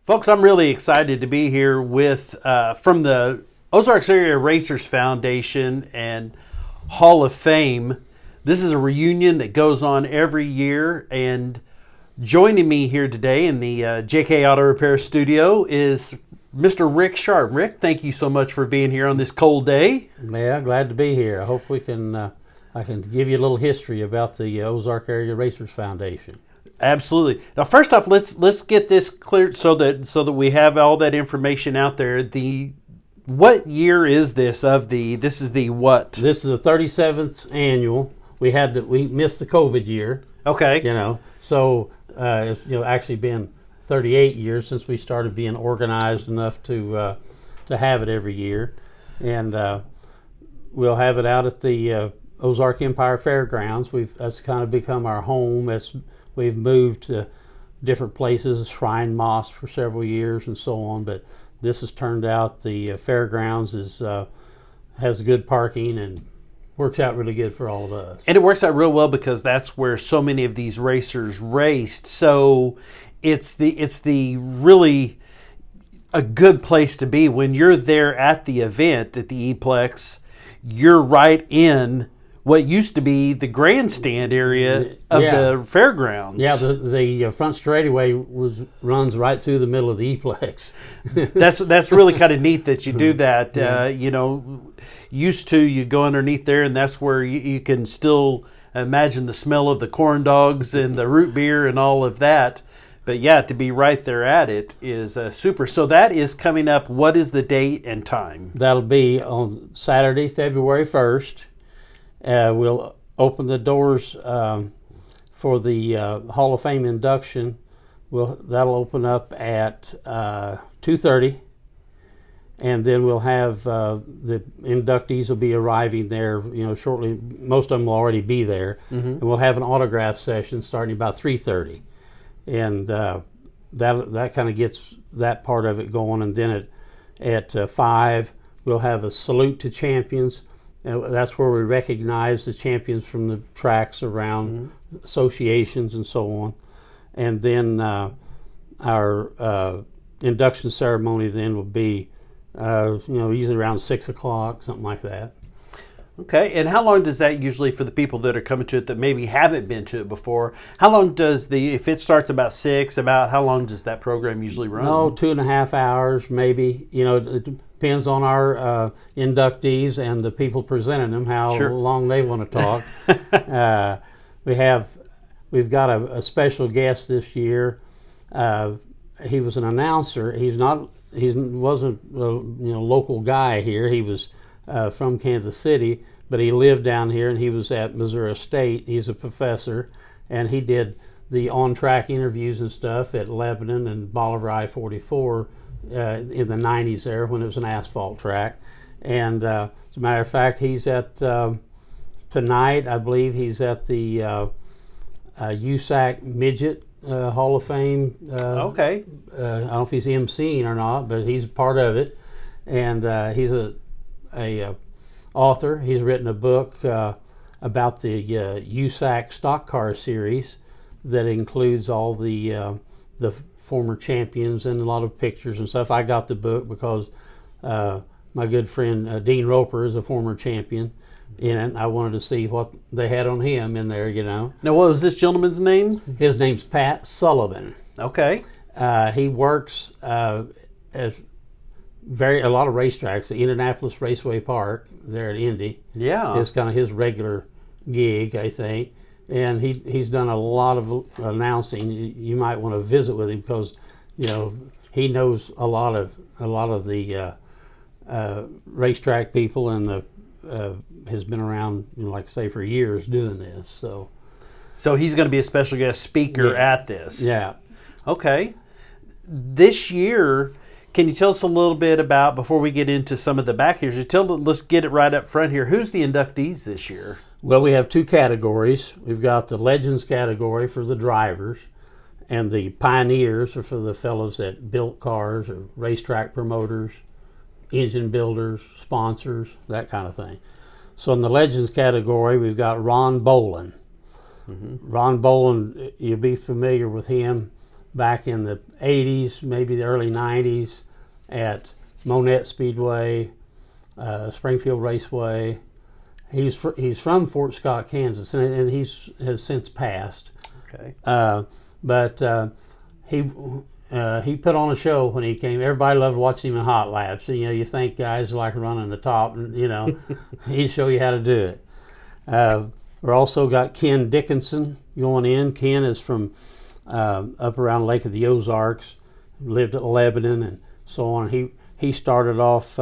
Folks, I'm really excited to be here with from the Ozarks Area Racers Foundation and Hall of Fame. This is a reunion that goes on every year, and joining me here today in the JK Auto Repair Studio is Mr. Rick Sharp. Rick, thank you so much for being here on this cold day. Yeah, glad to be here. I hope we can I can give you a little history about the Ozark Area Racers Foundation. Absolutely. Now, first off, let's get this cleared so that we have all that information out there. What year is this? This is the what? This is the 37th annual. We missed the COVID year. Okay. So it's actually been 38 years since we started being organized enough to have it every year, and we'll have it out at the Ozark Empire Fairgrounds. That's kind of become our home. We've moved to different places, Shrine Moss for several years and so on, but this has turned out the fairgrounds has good parking and works out really good for all of us. And it works out real well because that's where so many of these racers raced. So it's the really a good place to be when you're there at the event at the E-Plex. You're right in what used to be the grandstand area of the fairgrounds. Yeah, the front straightaway runs right through the middle of the E-Plex. That's really kind of neat that you do that. Used to, you go underneath there, and that's where you can still imagine the smell of the corn dogs and the root beer and all of that. But yeah, to be right there at it is super. So that is coming up. What is the date and time? That'll be on Saturday, February 1st. We'll open the doors for the Hall of Fame induction. That'll open up at 2:30, and then we'll have the inductees will be arriving there. Shortly. Most of them will already be there, and we'll have an autograph session starting about 3:30, and that kind of gets that part of it going. And then at 5, we'll have a salute to champions. That's where we recognize the champions from the tracks around associations and so on. And then our induction ceremony then will be, usually around 6 o'clock, something like that. Okay, and how long does that usually, for the people that are coming to it that maybe haven't been to it before, how long does if it starts about 6, about how long does that program usually run? 2.5 hours maybe. It depends on our inductees and the people presenting them, how long they want to talk. We've got a special guest this year. He was an announcer. He wasn't a local guy here. He was from Kansas City, but he lived down here, and he was at Missouri State. He's a professor, and he did the on-track interviews and stuff at Lebanon and Bolivar I-44 in the 90s there when it was an asphalt track. And as a matter of fact, he's at tonight, I believe he's at the USAC Midget Hall of Fame. Okay. I don't know if he's emceeing or not, but he's part of it. And he's a author. He's written a book about the USAC stock car series that includes all the former champions and a lot of pictures and stuff. I got the book because my good friend Dean Roper is a former champion in it. I wanted to see what they had on him in there, Now, what was this gentleman's name? His name's Pat Sullivan. Okay. He works at a lot of racetracks. The Indianapolis Raceway Park there at Indy. Yeah. Is kind of his regular gig, I think. And he's done a lot of announcing. You might want to visit with him because, he knows a lot of the racetrack people and has been around, like I say, for years doing this. So he's going to be a special guest speaker at this. Yeah. Okay. This year, can you tell us a little bit about, before we get into some of the back here, let's get it right up front here. Who's the inductees this year? Well, we have 2 categories. We've got the Legends category for the drivers, and the Pioneers are for the fellows that built cars or racetrack promoters, engine builders, sponsors, that kind of thing. So in the Legends category, we've got Ron Bolin. Ron Bolin, you'll be familiar with him. back in the 80s, maybe the early 90s, at Monette Speedway, Springfield Raceway. He's from Fort Scott, Kansas, and has since passed. Okay. But he put on a show when he came. Everybody loved watching him in hot laps. You think guys like running the top, and he'd show you how to do it. We also got Ken Dickinson going in. Ken is from up around Lake of the Ozarks, lived at Lebanon and so on. He started off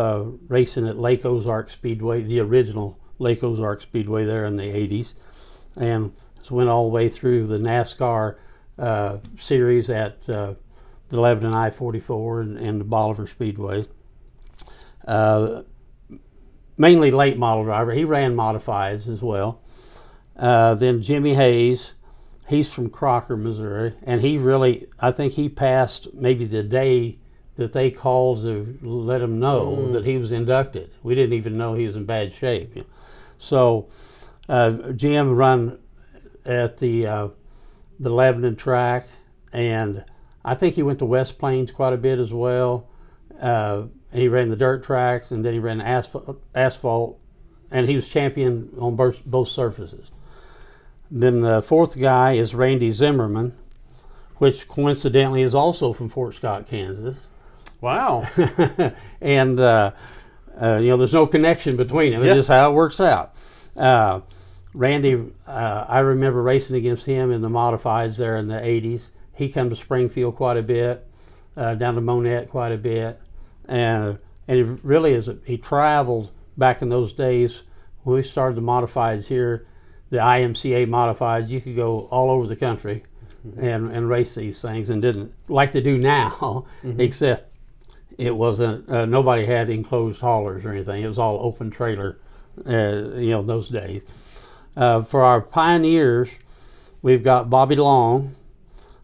racing at Lake Ozark Speedway, the original Lake Ozark Speedway there in the 80s, and went all the way through the NASCAR series at the Lebanon I-44 and the Bolivar Speedway. Mainly late model driver. He ran modifieds as well. Then Jimmy Hayes, he's from Crocker, Missouri, and I think he passed maybe the day that they called to let him know that he was inducted. We didn't even know he was in bad shape. So Jim run at the Lebanon track, and I think he went to West Plains quite a bit as well. He ran the dirt tracks, and then he ran asphalt, and he was champion on both surfaces. Then the fourth guy is Randy Zimmerman, which coincidentally is also from Fort Scott, Kansas. Wow. And there's no connection between them. Yep. It's just how it works out. Randy, I remember racing against him in the modifieds there in the 80s. He come to Springfield quite a bit, down to Monette quite a bit, and he traveled back in those days when we started the modifieds here. The IMCA modifieds, you could go all over the country and race these things, and didn't like they do now, except it wasn't, nobody had enclosed haulers or anything. It was all open trailer, those days. For our pioneers, we've got Bobby Long.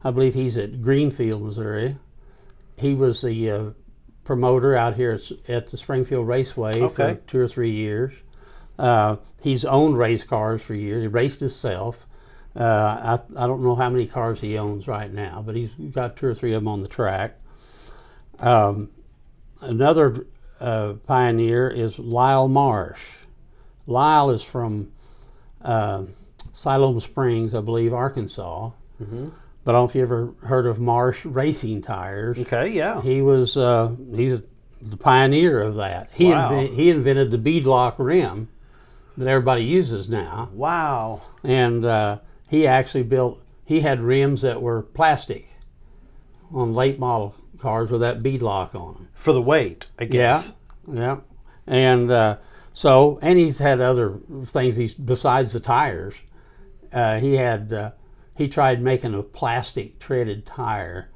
I believe he's at Greenfield, Missouri. He was the promoter out here at the Springfield Raceway for 2 or 3 years. He's owned race cars for years. He raced himself. I don't know how many cars he owns right now, but he's got 2 or 3 of them on the track. Another pioneer is Lyle Marsh. Lyle is from Siloam Springs, I believe, Arkansas. But I don't know if you ever heard of Marsh Racing Tires. Okay, yeah. He's the pioneer of that. He invented the beadlock rim that everybody uses now. Wow. And he had rims that were plastic on late model cars with that beadlock on them. For the weight, I guess. Yeah. And and he's had other things besides the tires. He tried making a plastic treaded tire.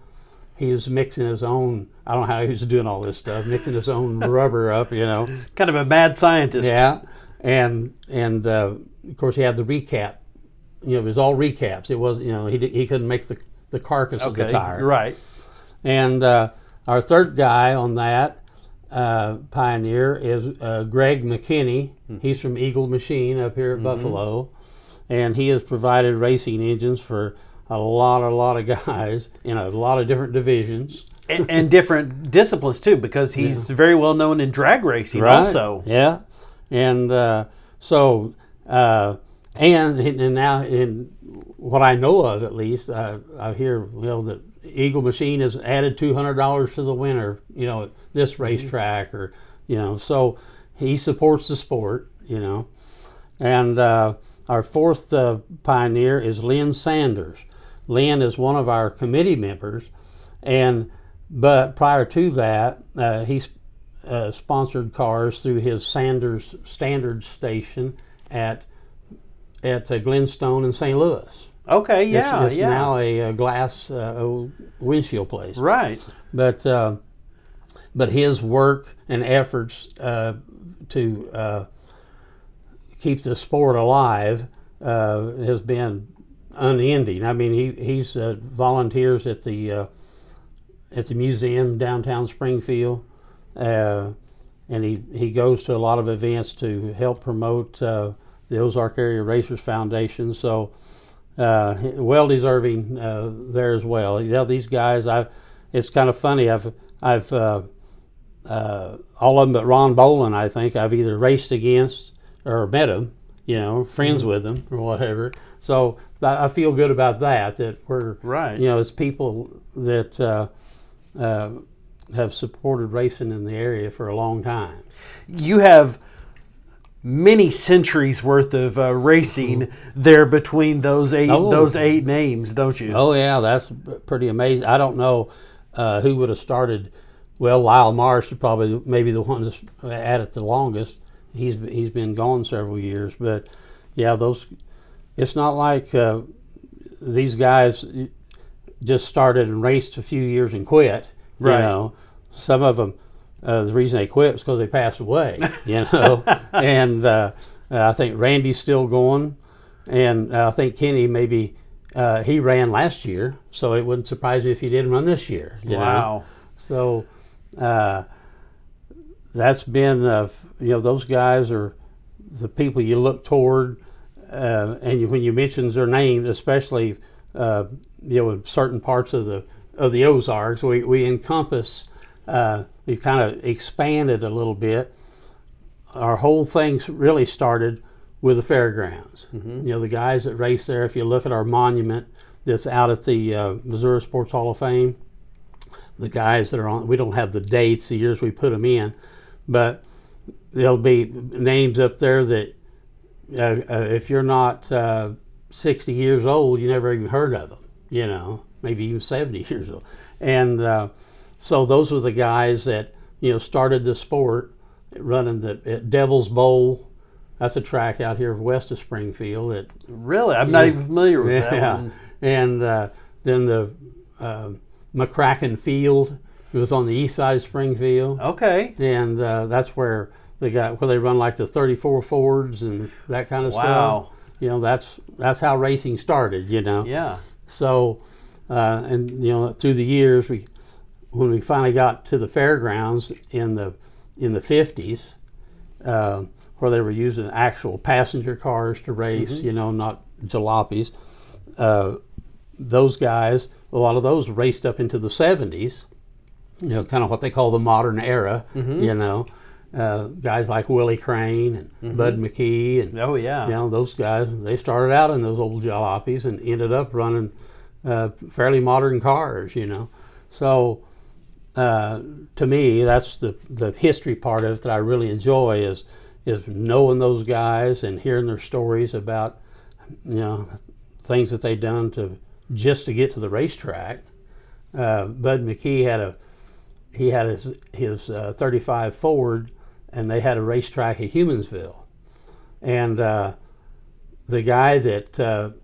He was mixing his own, I don't know how he was doing all this stuff, mixing his own rubber up, Kind of a mad scientist. Yeah. And of course he had the recap. It was all recaps. It was, he couldn't make the carcass of the tire. Right. And our third guy on that pioneer is Greg McKinney. He's from Eagle Machine up here at Buffalo, and he has provided racing engines for a lot of guys in a lot of different divisions and different disciplines too, because he's very well known in drag racing also. Yeah, and and now in what I know of, at least, I hear that Eagle Machine has added $200 to the winner, at this racetrack, or so he supports the sport, And our fourth pioneer is Lynn Sanders. Lynn is one of our committee members, but prior to that, he sponsored cars through his Sanders Standard station at Glenstone in St. Louis. Okay, yeah, it's now a glass windshield place. Right. But his work and efforts to keep the sport alive has been unending. I mean, he's volunteers at the museum downtown Springfield, and he goes to a lot of events to help promote the Ozark Area Racers Foundation. So well deserving there as well. You know, these guys, it's kind of funny. I've all of them but Ron Boland, I think I've either raced against or met him, you know, friends with him or whatever. So I feel good about that. That we're Right. you know, as people that have supported racing in the area for a long time. You have many centuries worth of racing there between those eight names, don't you? Oh yeah, that's pretty amazing. I don't know who would have started. Well, Lyle Marsh is probably maybe the one that's at it the longest. He's been gone several years, but yeah, those. It's not like these guys just started and raced a few years and quit. Right. You know, some of them. The reason they quit was because they passed away. You know, and I think Randy's still going, and I think Kenny maybe he ran last year, so it wouldn't surprise me if he didn't run this year. You know? So. That's been, you know, those guys are the people you look toward, and when you mention their names, especially, you know, in certain parts of the Ozarks, we encompass, we've kind of expanded a little bit. Our whole thing really started with the fairgrounds. You know, the guys that race there, if you look at our monument that's out at the Missouri Sports Hall of Fame, the guys that are on, we don't have the dates, the years we put them in, but there'll be names up there that if you're not 60 years old, you never even heard of them, you know, maybe even 70 years old. And so those were the guys that, you know, started the sport running at Devil's Bowl. That's a track out here west of Springfield. Really? I'm not even familiar with that one. And then the McCracken Field. It was on the east side of Springfield. Okay. And that's where they run like the 34 Fords and that kind of Wow. stuff. You know, that's how racing started, you know. Yeah. So, and you know, through the years, when we finally got to the fairgrounds in the 50s, where they were using actual passenger cars to race, you know, not jalopies, those guys, a lot of those raced up into the 70s, you know, kind of what they call the modern era, you know. Guys like Willie Crane and Bud McKee and Oh yeah. you know, those guys, they started out in those old jalopies and ended up running fairly modern cars, you know. So to me, that's the history part of it that I really enjoy is knowing those guys and hearing their stories about, you know, things that they've done just to get to the racetrack. Bud McKee had his 35 Ford, and they had a racetrack at Humansville, and the guy that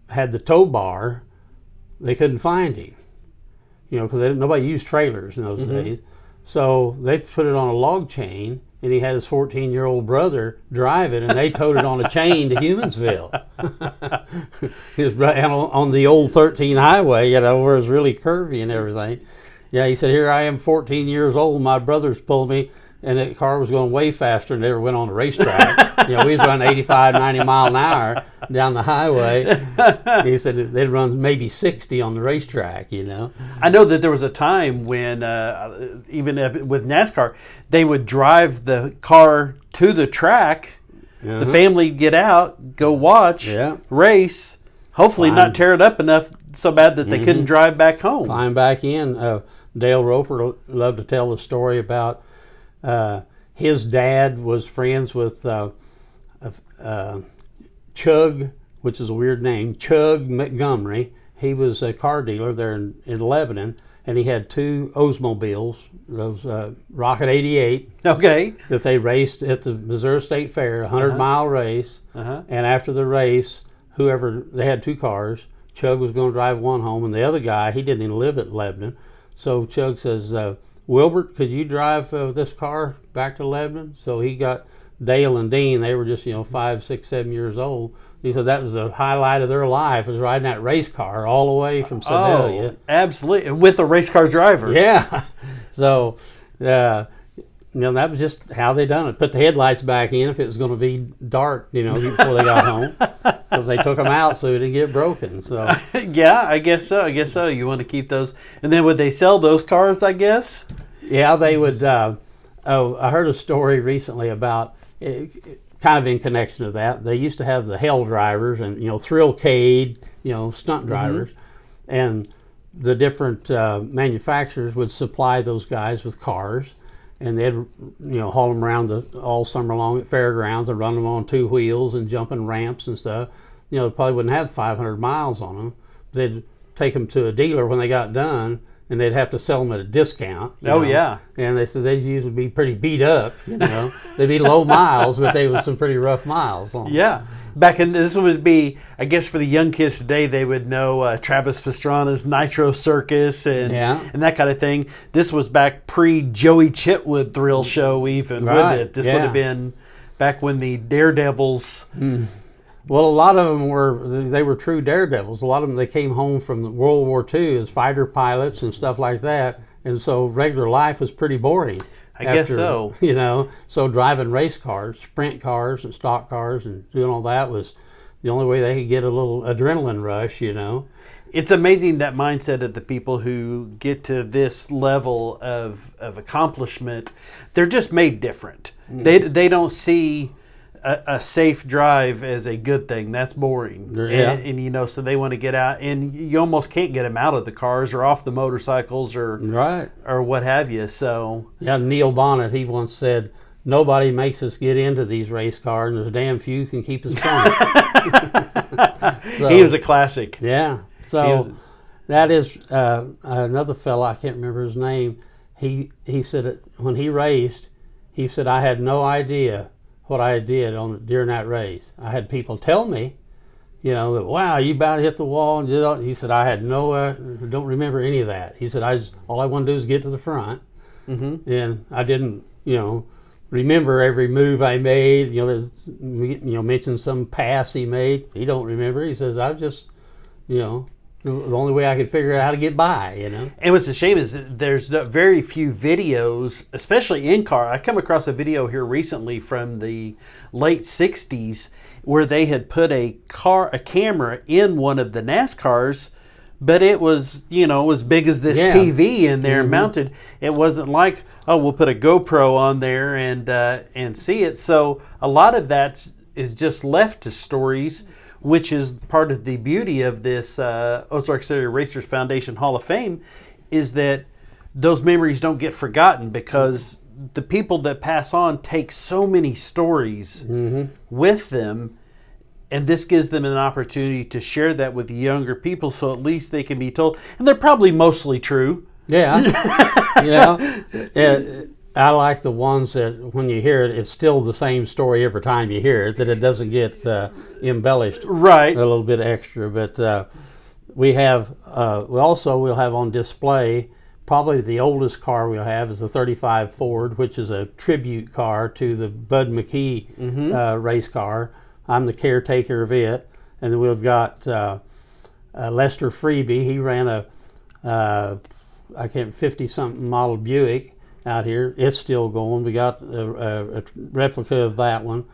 had the tow bar, they couldn't find him, you know, because nobody used trailers in those days. So they put it on a log chain, and he had his 14-year-old brother drive it, and they towed it on a chain to Humansville. On the old 13 highway, you know, where it's really curvy and everything. Yeah, he said, here I am, 14 years old, my brother's pulled me, and the car was going way faster than they ever went on the racetrack. You know, we was running 85, 90 mile an hour down the highway. He said they'd run maybe 60 on the racetrack, you know. I know that there was a time when, even with NASCAR, they would drive the car to the track, the family get out, go watch, race, hopefully not tear it up enough so bad that they couldn't drive back home. Climb back in. Dale Roper loved to tell the story about his dad was friends with Chug, which is a weird name, Chug Montgomery. He was a car dealer there in Lebanon, and he had two Oldsmobiles, those Rocket 88, that they raced at the Missouri State Fair, a 100-mile race. And after the race, they had two cars. Chug was going to drive one home, and the other guy, he didn't even live at Lebanon. So Chug says, Wilbert, could you drive this car back to Lebanon? So he got Dale and Dean. They were just, you know, 5, 6, 7 years old. He said that was the highlight of their life, was riding that race car all the way from Sedalia. Oh, absolutely. With a race car driver. Yeah. So, you that was just how they done it. Put the headlights back in if it was going to be dark, before they got home, because they took them out so it didn't get broken. So yeah, I guess so. You want to keep those, and then would they sell those cars? I guess. Yeah, they would. I heard a story recently about kind of in connection to that. They used to have the hell drivers and Thrillcade, stunt drivers, and the different manufacturers would supply those guys with cars, and they'd haul them around all summer long at fairgrounds and run them on two wheels and jumping ramps and stuff. They probably wouldn't have 500 miles on them. They'd take them to a dealer when they got done, and they'd have to sell them at a discount. Yeah. And they said they'd usually be pretty beat up. They'd be low miles, but they was some pretty rough miles on them. Yeah. Back in this would be, I guess, for the young kids today, they would know Travis Pastrana's Nitro Circus and that kind of thing. This was back pre-Joey Chitwood thrill show, even, wouldn't it? This would have been back when the Daredevils. Well, a lot of them were true daredevils. A lot of them, they came home from World War II as fighter pilots and stuff like that, and so regular life was pretty boring. I guess so. So driving race cars, sprint cars and stock cars and doing all that was the only way they could get a little adrenaline rush, It's amazing, that mindset of the people who get to this level of accomplishment. They're just made different. They don't see a safe drive as a good thing. That's boring. Yeah. And so they want to get out, and you almost can't get them out of the cars or off the motorcycles or what have you. So Neil Bonnet, he once said, nobody makes us get into these race cars, and there's damn few can keep us from it. He was a classic. Yeah. So that is another fella, I can't remember his name. He said when he raced, he said, I had no idea what I did during that race. I had people tell me, that, wow, you about to hit the wall and did all. He said, I had don't remember any of that. He said, all I want to do is get to the front, and I didn't, remember every move I made. Mention some pass he made. He don't remember. He says, I just, the only way I could figure out how to get by, And what's a shame is that there's very few videos, especially in car. I come across a video here recently from the late 60s where they had put a camera in one of the NASCARs, but it was, as big as this TV in there mounted. It wasn't like, oh, we'll put a GoPro on there and see it. So a lot of that is just left to stories, which is part of the beauty of this Ozarks Area Racers Foundation Hall of Fame, is that those memories don't get forgotten, because the people that pass on take so many stories with them, and this gives them an opportunity to share that with the younger people, so at least they can be told. And they're probably mostly true. Yeah. I like the ones that when you hear it, it's still the same story every time you hear it, that it doesn't get embellished a little bit extra. But we'll have on display, probably the oldest car we'll have is a 35 Ford, which is a tribute car to the Bud McKee race car. I'm the caretaker of it. And then we've got Lester Freeby. He ran a 50-something model Buick out here. It's still going. We got a replica of that one,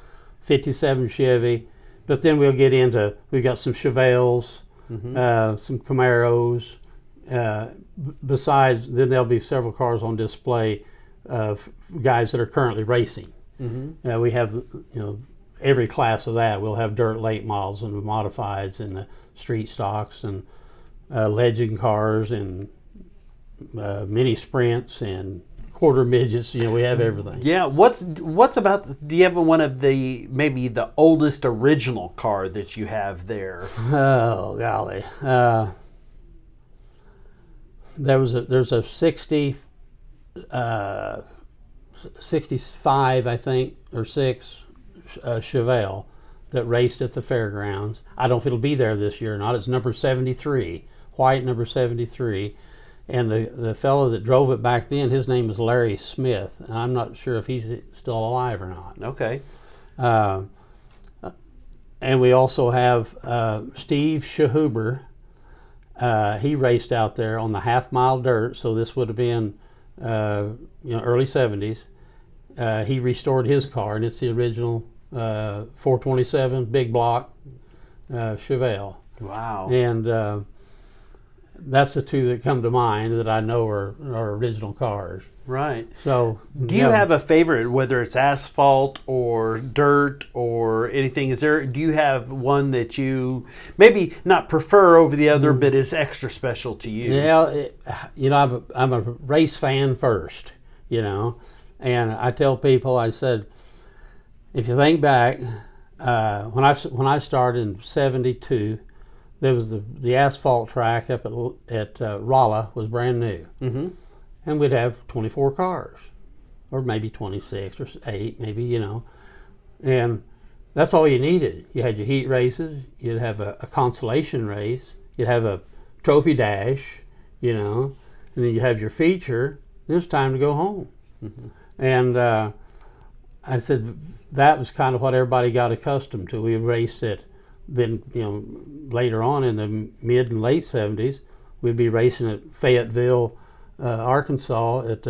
57 Chevy. But then we'll get into, we've got some Chevelles, some Camaros. Besides, then there'll be several cars on display of guys that are currently racing. We have, every class of that. We'll have dirt late models and modifieds and the street stocks and legend cars and mini sprints and quarter midgets. We have everything. Yeah. What's about? Do you have one of maybe the oldest original car that you have there? Oh golly, there's a 65, I think, or 6 Chevelle that raced at the fairgrounds. I don't know if it'll be there this year or not. It's number 73, white number 73. And the fellow that drove it back then, his name is Larry Smith. And I'm not sure if he's still alive or not. Okay. And we also have Steve Shahuber. He raced out there on the half-mile dirt, so this would have been early 70s. he restored his car, and it's the original 427 big block Chevelle. Wow. And that's the two that come to mind that I know are original cars. Right. So, do you have a favorite, whether it's asphalt or dirt or anything? Do you have one that you maybe not prefer over the other, but is extra special to you? Yeah, I'm a race fan first, and I tell people, I said, if you think back, when I started in '72, there was the asphalt track up at Rolla was brand new. Mm-hmm. And we'd have 24 cars, or maybe 26 or 8, maybe, and that's all you needed. You had your heat races, you'd have a consolation race, you'd have a trophy dash, and then you have your feature. It was time to go home. Mm-hmm. And I said that was kind of what everybody got accustomed to. We raced it. Then, later on in the mid and late 70s, we'd be racing at Fayetteville, Arkansas at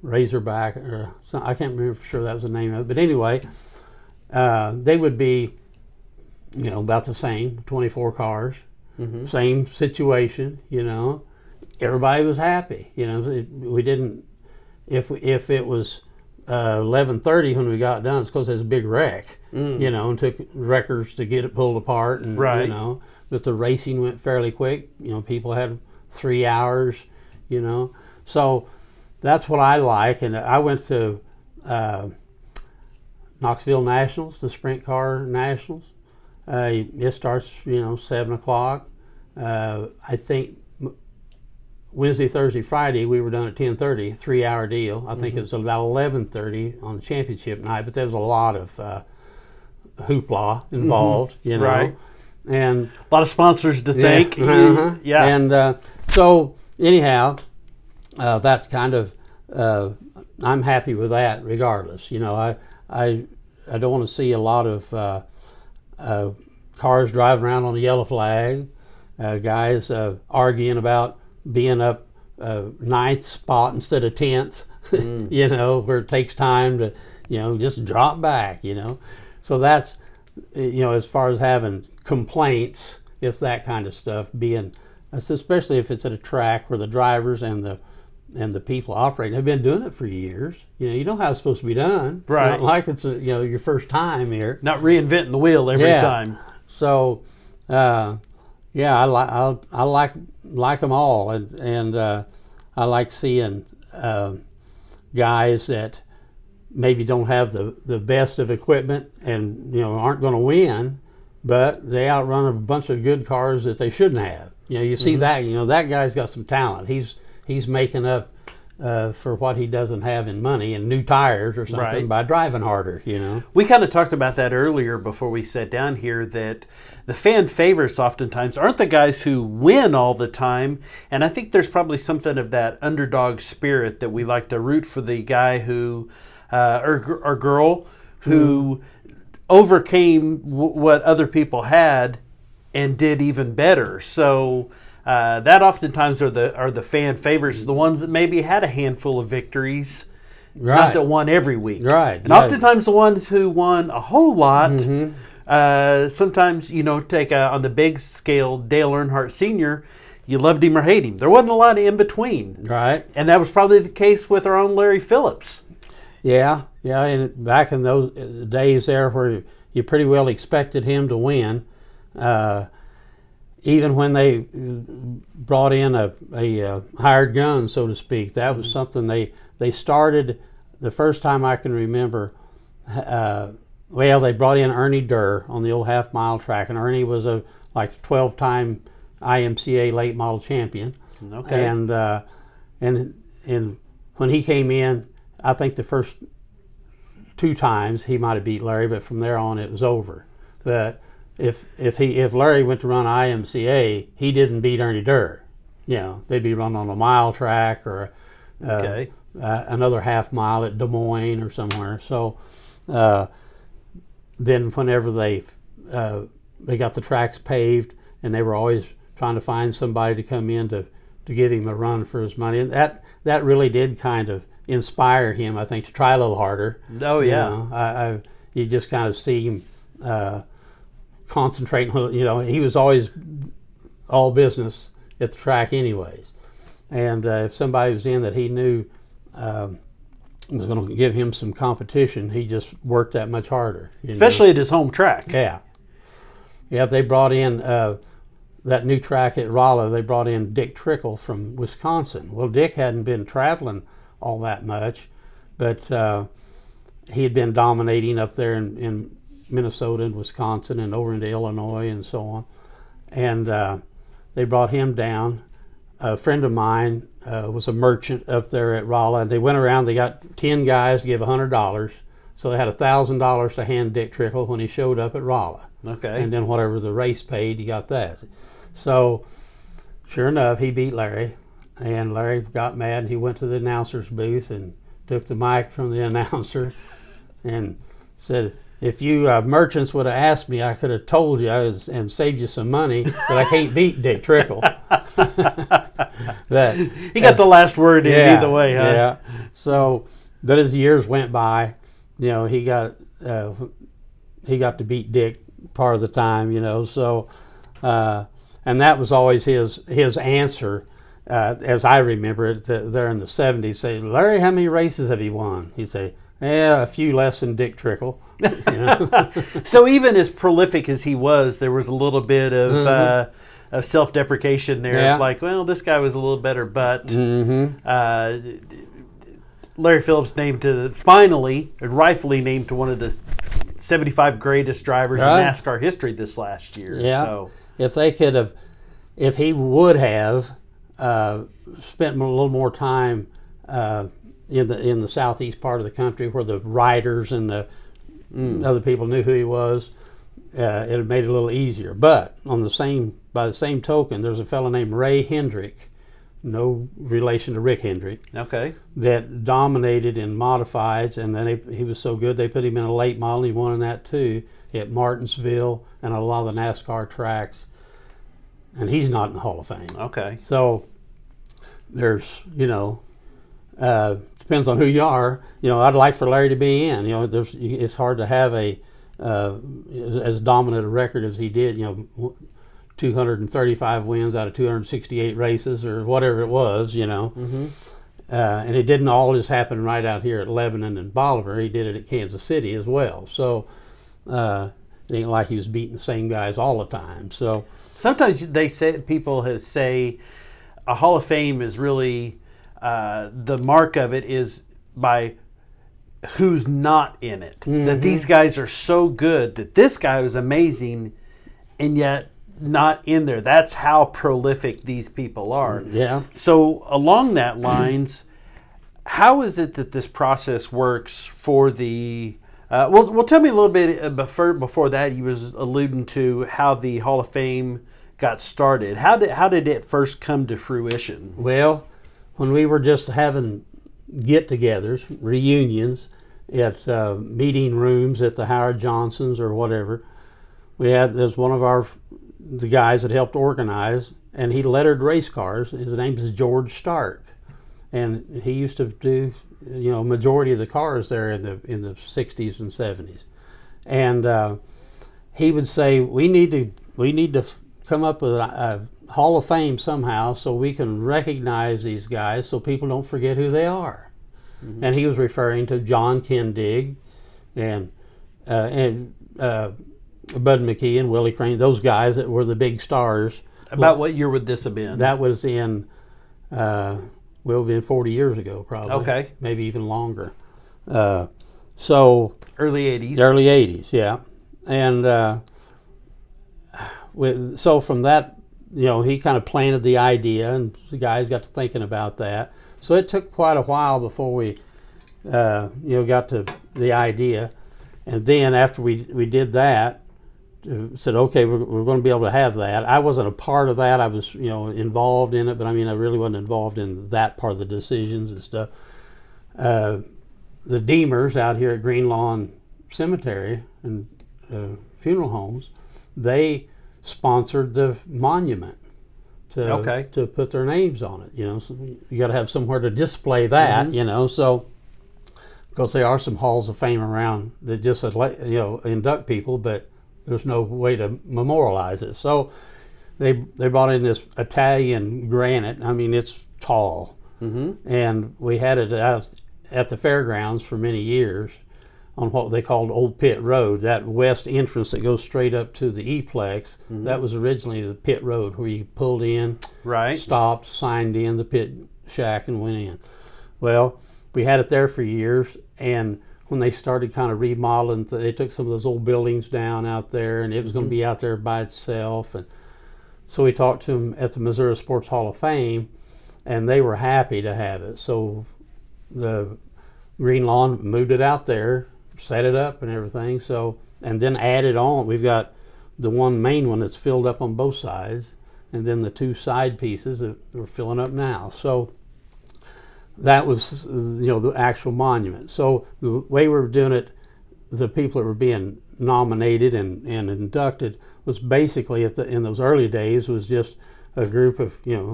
Razorback, or I can't remember for sure that was the name of it. But anyway, they would be, about the same, 24 cars, mm-hmm. Same situation. Everybody was happy. We didn't. If it was 11:30 when we got done, it's because there's a big wreck. And took records to get it pulled apart, and right. But the racing went fairly quick. People had 3 hours, so that's what I like. And I went to Knoxville Nationals, the sprint car nationals. It starts 7 o'clock. I think Wednesday, Thursday, Friday we were done at 10:30, 3-hour deal. I think it was about 11:30 on the championship night, but there was a lot of hoopla involved, Right. And a lot of sponsors to thank. Uh-huh. Yeah. And so anyhow, that's kind of I'm happy with that regardless. I don't want to see a lot of cars driving around on a yellow flag, guys arguing about being up 9th spot instead of 10th, where it takes time to just drop back. So that's as far as having complaints, it's that kind of stuff, especially if it's at a track where the drivers and the people operating have been doing it for years. You know how it's supposed to be done. Right. It's not like it's your first time here. Not reinventing the wheel every time. So, I like them all, and I like seeing guys that maybe don't have the best of equipment and aren't going to win, but they outrun a bunch of good cars that they shouldn't have. You see that that guy's got some talent. He's making up for what he doesn't have in money and new tires or something, right, by driving harder. We kind of talked about that earlier before we sat down here, that the fan favorites oftentimes aren't the guys who win all the time, and I think there's probably something of that underdog spirit that we like to root for the guy who or girl who overcame what other people had and did even better. So that oftentimes are the fan favorites, the ones that maybe had a handful of victories, right, not that won every week. Right. And oftentimes the ones who won a whole lot, sometimes, take on the big scale, Dale Earnhardt Sr., you loved him or hate him. There wasn't a lot of in between. Right. And that was probably the case with our own Larry Phillips. Yeah, and back in those days there where you pretty well expected him to win, even when they brought in a hired gun, so to speak, that was something they started the first time I can remember. They brought in Ernie Durr on the old half-mile track, and Ernie was a 12-time IMCA late model champion. Okay. And when he came in, I think the first 2 times he might have beat Larry, but from there on it was over. But if Larry went to run IMCA, he didn't beat Ernie Durr. They'd be running on a mile track or another half mile at Des Moines or somewhere. So then whenever they got the tracks paved, and they were always trying to find somebody to come in to give him a run for his money, and that really did kind of inspire him, I think, to try a little harder. Oh yeah. You know, you just kind of see him concentrating. You know, he was always all business at the track, anyways. And if somebody was in that he knew was going to give him some competition, he just worked that much harder. Especially at his home track. Yeah. Yeah, they brought in that new track at Rolla. They brought in Dick Trickle from Wisconsin. Well, Dick hadn't been traveling all that much, but he had been dominating up there in Minnesota and Wisconsin and over into Illinois and so on. And they brought him down. A friend of mine was a merchant up there at Rolla, and they went around. They got 10 guys to give $100, so they had $1,000 to hand Dick Trickle when he showed up at Rolla. Okay. And then whatever the race paid, he got that. So sure enough, he beat Larry, and Larry got mad, and he went to the announcer's booth and took the mic from the announcer and said, "If you merchants would have asked me, I could have told you and saved you some money, but I can't beat Dick Trickle." He got the last word in either way, huh? Yeah. So, but as years went by, you know, he got to beat Dick part of the time, you know. So, and that was always his answer, as I remember it, there in the '70s. Say, "Larry, how many races have you won?" He'd say, "Yeah, a few less than Dick Trickle." You know? So even as prolific as he was, there was a little bit of self-deprecation there. Yeah. Like, well, this guy was a little better, but Larry Phillips finally and rightfully named to one of the 75 greatest drivers in NASCAR history this last year. Yeah. So if he would have spent a little more time in the southeast part of the country where the riders and the other people knew who he was, it had made it a little easier. But by the same token, there's a fellow named Ray Hendrick, no relation to Rick Hendrick, that dominated in modifieds, and then he was so good they put him in a late model. He won in that too at Martinsville and a lot of the NASCAR tracks, and he's not in the Hall of Fame. Okay. So there's, you know, depends on who you are. You know, I'd like for Larry to be in. You know, it's hard to have as dominant a record as he did. You know, 235 wins out of 268 races or whatever it was. You know, and it didn't all just happen right out here at Lebanon and Bolivar. He did it at Kansas City as well. So it ain't like he was beating the same guys all the time. So sometimes people say a Hall of Fame is really the mark of it is by who's not in it. That these guys are so good that this guy was amazing and yet not in there. That's how prolific these people are. Yeah. So along that lines, how is it that this process works for the well, tell me a little bit before that. You was alluding to how the Hall of Fame got started. How did it first come to fruition? Well, when we were just having get-togethers, reunions at meeting rooms at the Howard Johnsons or whatever, there's one of the guys that helped organize, and he lettered race cars. His name is George Stark, and he used to do, you know, majority of the cars there in the 60s and 70s, and he would say we need to come up with a Hall of Fame somehow so we can recognize these guys so people don't forget who they are. And he was referring to John Kendig and Bud McKee and Willie Crane, those guys that were the big stars. About what year would this have been? That was in, been 40 years ago probably. Okay. Maybe even longer. So early 80s. Early 80s, yeah. And so from that, you know, he kind of planted the idea, and the guys got to thinking about that. So it took quite a while before we, got to the idea. And then after we did that, said, okay, we're going to be able to have that. I wasn't a part of that. I was, involved in it, but I really wasn't involved in that part of the decisions and stuff. The Deemers out here at Green Lawn Cemetery and funeral homes, they sponsored the monument to put their names on it. You know, so you got to have somewhere to display that. You know, so because there are some halls of fame around that just induct people, but there's no way to memorialize it. So they brought in this Italian granite. I mean, it's tall, and we had it out at the fairgrounds for many years on what they called Old Pit Road, that west entrance that goes straight up to the E-Plex. That was originally the pit road where you pulled in, stopped, signed in the pit shack, and went in. Well, we had it there for years, and when they started kind of remodeling, they took some of those old buildings down out there, and it was going to be out there by itself. And so we talked to them at the Missouri Sports Hall of Fame, and they were happy to have it. So the Green Lawn moved it out there, set it up and everything. So, and then added on, we've got the one main one that's filled up on both sides, and then the two side pieces that we're filling up now. So that was, the actual monument. So the way we were doing it, the people that were being nominated and inducted was basically in those early days was just a group of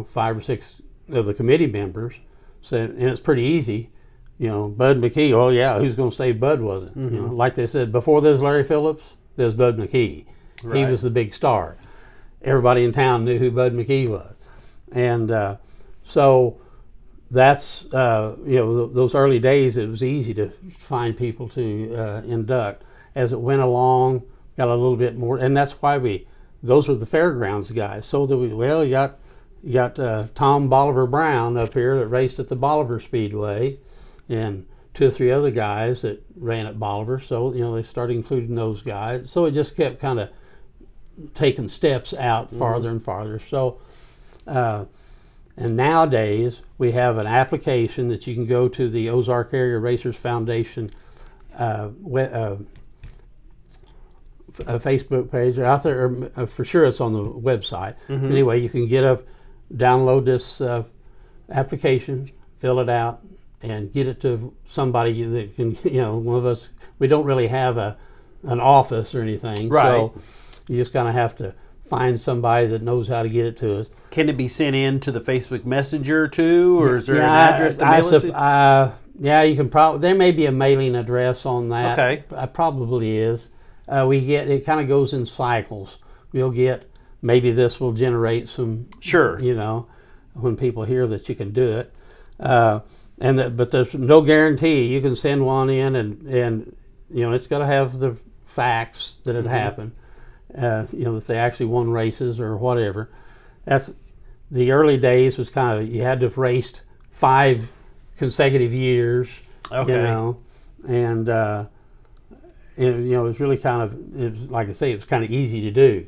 5 or 6 of the committee members said, and it's pretty easy. Bud McKee, oh yeah, who's going to say Bud wasn't? Like they said, before there's Larry Phillips, there's Bud McKee. Right. He was the big star. Everybody in town knew who Bud McKee was. And so that's, those early days, it was easy to find people to induct. As it went along, got a little bit more, and that's why those were the fairgrounds guys. So that you got Tom Bolivar Brown up here that raced at the Bolivar Speedway, and 2 or 3 other guys that ran at Bolivar. So they started including those guys. So it just kept kind of taking steps out farther and farther. So and nowadays we have an application that you can go to the Ozark Area Racers Foundation a Facebook page out there. For sure it's on the website. Anyway, you can download this application, fill it out, and get it to somebody that can, one of us, we don't really have an office or anything. Right. So you just kind of have to find somebody that knows how to get it to us. Can it be sent in to the Facebook Messenger too, or is there an address to mail it to? Yeah, you can there may be a mailing address on that. Okay. Probably is. It kind of goes in cycles. We'll get, maybe this will generate some, when people hear that you can do it. But there's no guarantee. You can send one in, and it's got to have the facts that it happened. That they actually won races or whatever. That's the early days was kind of, you had to have raced 5 consecutive years. Okay. And it was really like I say, it was kind of easy to do.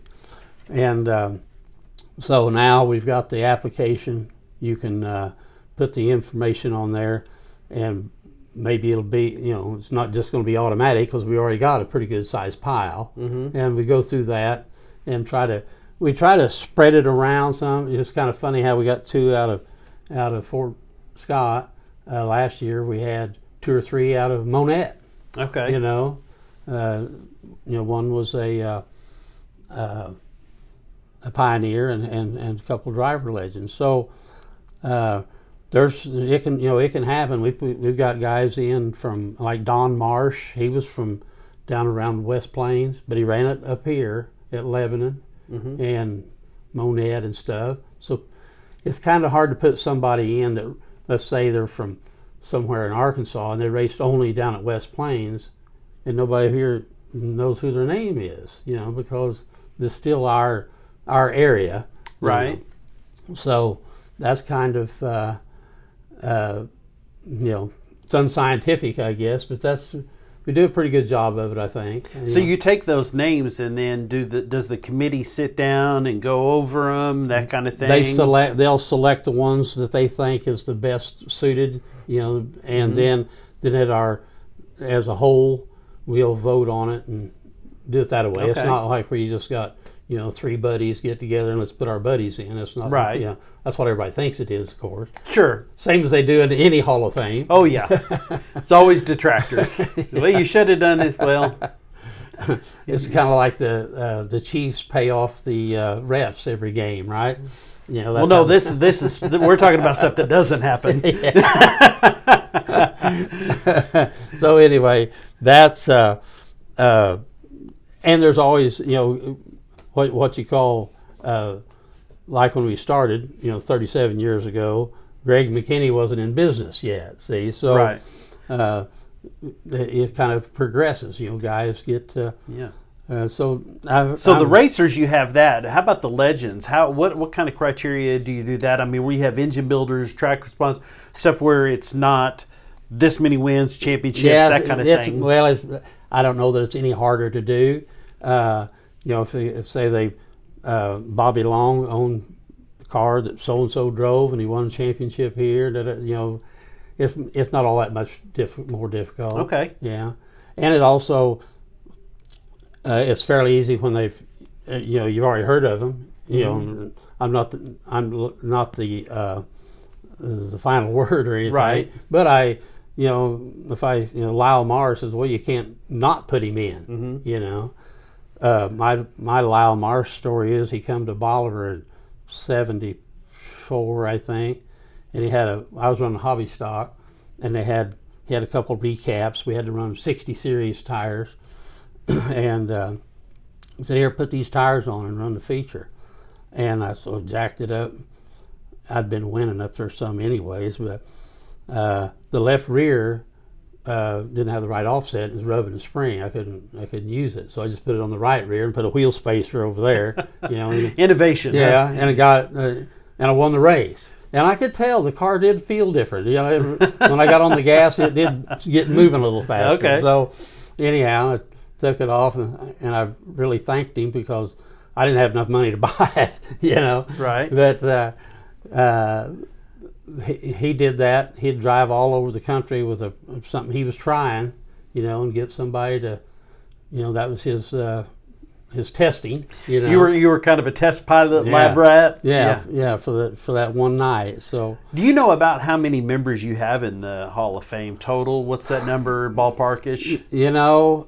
And so now we've got the application. You can put the information on there, and maybe it'll be, it's not just going to be automatic because we already got a pretty good sized pile. And we go through that and try to spread it around some. It's kind of funny how we got 2 out of Fort Scott. Last year we had 2 or 3 out of Monette. Okay. One was a pioneer and a couple of driver legends. So it can happen. We've got guys in from like Don Marsh. He was from down around West Plains, but he ran it up here at Lebanon and Monette and stuff. So it's kind of hard to put somebody in that, let's say they're from somewhere in Arkansas and they raced only down at West Plains, and nobody here knows who their name is, because it's still our area. Right. So that's kind of it's unscientific, I guess, but we do a pretty good job of it, I think. So you take those names, and then does the committee sit down and go over them, that kind of thing? They'll select the ones that they think is the best suited, and then as a whole, we'll vote on it and do it that way. Okay. It's not like where you just got 3 buddies get together and let's put our buddies in. It's not right. That's what everybody thinks it is, of course. Sure. Same as they do in any Hall of Fame. Oh yeah. It's always detractors. Well, you should have done this. Well, It's kind of like the Chiefs pay off the refs every game, right? You know. Well, no, this is we're talking about stuff that doesn't happen. So anyway, that's and there's always, you know, what you call, like when we started, you know, 37 years ago, Greg McKinney wasn't in business yet. See, so Right. It kind of progresses. You know, guys get Yeah. so the racers, you have that. How about the legends? What kind of criteria do you do that? I mean, where you have engine builders, track response, stuff where it's not this many wins, championships, that kind of thing. Well, I don't know that it's any harder to do. You know, if say they Bobby Long owned a car that so and so drove and he won a championship here, that you know, it's not all that much more difficult. Okay. Yeah, and it also it's fairly easy when they've you know, you've already heard of them. You know, I'm not the final word or anything. Right. But you know, if Lyle Marr says, well, you can't not put him in. You know, my Lyle Marr story is he come to Bolivar in '74, I think, and I was running hobby stock, and he had a couple of recaps. We had to run 60 series tires, and he said, here, put these tires on and run the feature. And I sort of jacked it up. I'd been winning up there some anyways, but the left rear didn't have the right offset. It was rubbing the spring. I couldn't use it, so I just put it on the right rear and put a wheel spacer over there. You know, innovation. Yeah, huh? and it got and I won the race. And I could tell the car did feel different. You know, when I got on the gas, it did get moving a little faster. Okay. So anyhow, I took it off, and I really thanked him because I didn't have enough money to buy it. You know, Right. But he did that. He'd drive all over the country with something he was trying, you know, and get somebody to, you know, that was his testing. You know, You were kind of a test pilot, Yeah. lab rat. yeah, for that one night. So Do you know about how many members you have in the Hall of Fame total? What's that number, ballparkish? you know,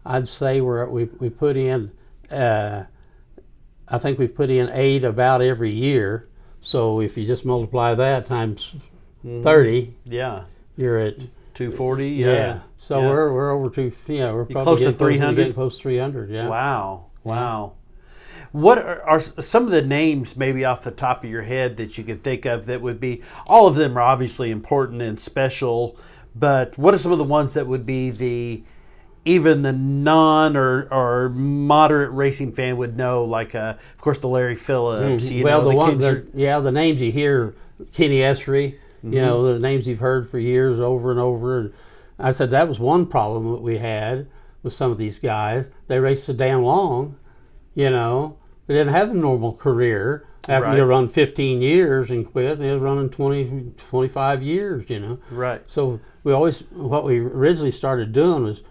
I'd say we put in. I think we've put in 8 about every year. So if you just multiply that times 30, Yeah, you're at 240. yeah. So Yeah. we're over to we're probably close to getting 300? Getting close to 300. Yeah. Wow. What are some of the names, maybe off the top of your head, that you can think of that would be? All of them are obviously important and special, but what are some of the ones that would be even the non or moderate racing fan would know? Like, of course, the Larry Phillips. You Well, know, the names you hear, Kenny Essery, you know, the names you've heard for years over and over. And I said that was one problem that we had with some of these guys. They raced so damn long, you know. They didn't have a normal career. After you run 15 years and quit, they was running 20, 25 years, you know. Right. So what we originally started doing was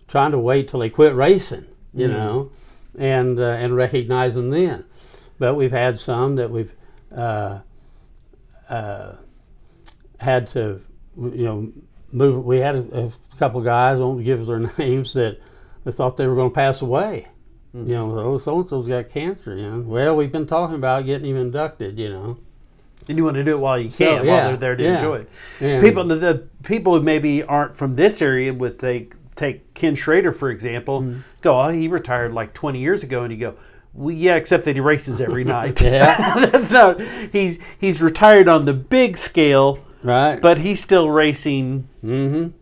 trying to wait till they quit racing, you know, and recognize them then. But we've had some that we've had to, you know, move. We had a couple of guys, I won't give their names, that thought they were going to pass away. You know, oh, so-and-so's got cancer, you know. Well, we've been talking about getting him inducted, you know. And you want to do it while you can, while they're there to enjoy it. Yeah. The people who maybe aren't from this area would take Ken Schrader, for example, go, oh, he retired like 20 years ago, and you go, well, yeah, except that he races every night. Yeah. That's not, he's retired on the big scale, Right. but he's still racing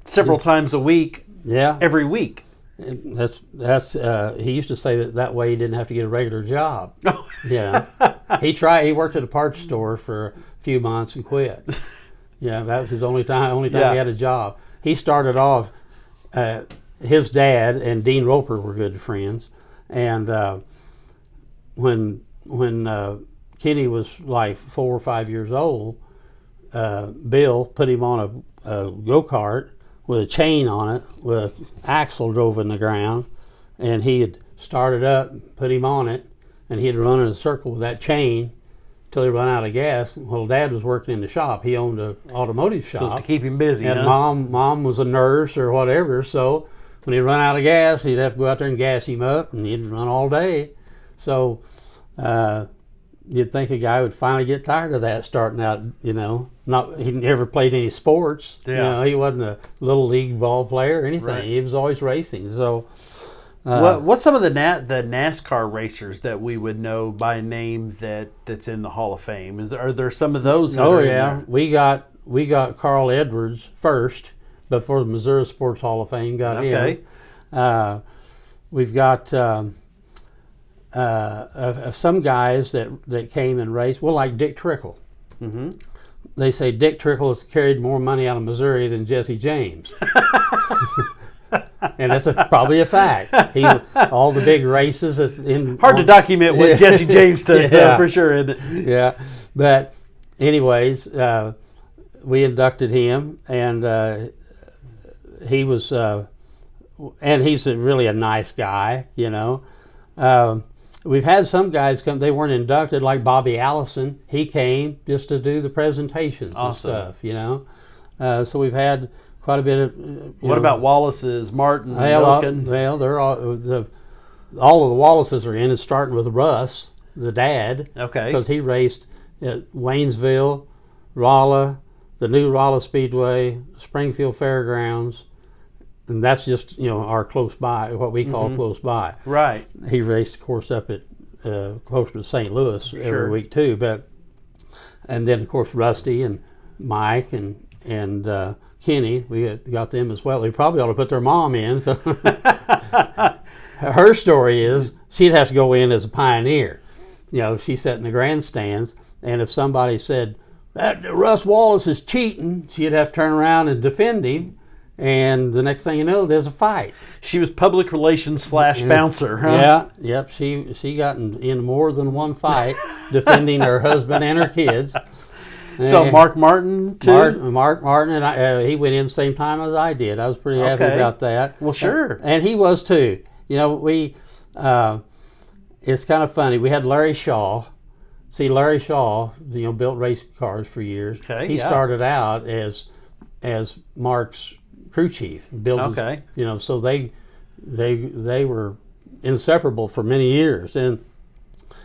several times a week, Yeah. every week. That's he used to say that way he didn't have to get a regular job. Yeah. He worked at a parts store for a few months and quit. Yeah, that was his only time he had a job. He started off, his dad and Dean Roper were good friends, and when Kenny was like 4 or 5 years old, Bill put him on a go-kart with a chain on it, with an axle drove in the ground, and he had started up, put him on it, and he'd run in a circle with that chain till he run out of gas. Well, Dad was working in the shop. He owned an automotive shop. So it's to keep him busy, and huh? mom was a nurse or whatever. So when he'd run out of gas, he'd have to go out there and gas him up, and he'd run all day. So you'd think a guy would finally get tired of that starting out, he never played any sports. Yeah. He wasn't a little league ball player or anything. Right. He was always racing. So what's some of the NASCAR racers that we would know by name that's in the Hall of Fame? Are there some of those that are in there? We got Carl Edwards first before the Missouri Sports Hall of Fame got Okay. him. We've got some guys that came and raced. Well, like Dick Trickle. Mm-hmm. They say Dick Trickle has carried more money out of Missouri than Jesse James. And that's probably a fact. All the big races. Hard to document what Jesse James did, for sure, isn't it? Yeah. But anyways, we inducted him, and he was, and he's really a nice guy, We've had some guys come, they weren't inducted, like Bobby Allison. He came just to do the presentations Awesome. and stuff, So we've had quite a bit of. What about Wallace's, Martin? Well, they're all the Wallaces are in. It's starting with Russ, the dad. Okay. Because he raced at Waynesville, Rolla, the new Rolla Speedway, Springfield Fairgrounds, and that's just our close by, what we call close by. Right. He raced, of course, up at closer to St. Louis every week too. And then of course Rusty and Mike and Kenny, we got them as well. We probably ought to put their mom in. Her story is she'd have to go in as a pioneer. She sat in the grandstands, and if somebody said that Russ Wallace is cheating, she'd have to turn around and defend him. And the next thing you know, there's a fight. She was public relations / bouncer, huh? Yeah, yep. She got in more than one fight defending her husband and her kids. So Mark Martin too? Mark Martin, and he went in the same time as I did. I was pretty happy about that. Well, sure. And he was too. It's kind of funny. We had Larry Shaw. See, Larry Shaw, built race cars for years. Okay, he started out as Mark's crew chief. So they were inseparable for many years, and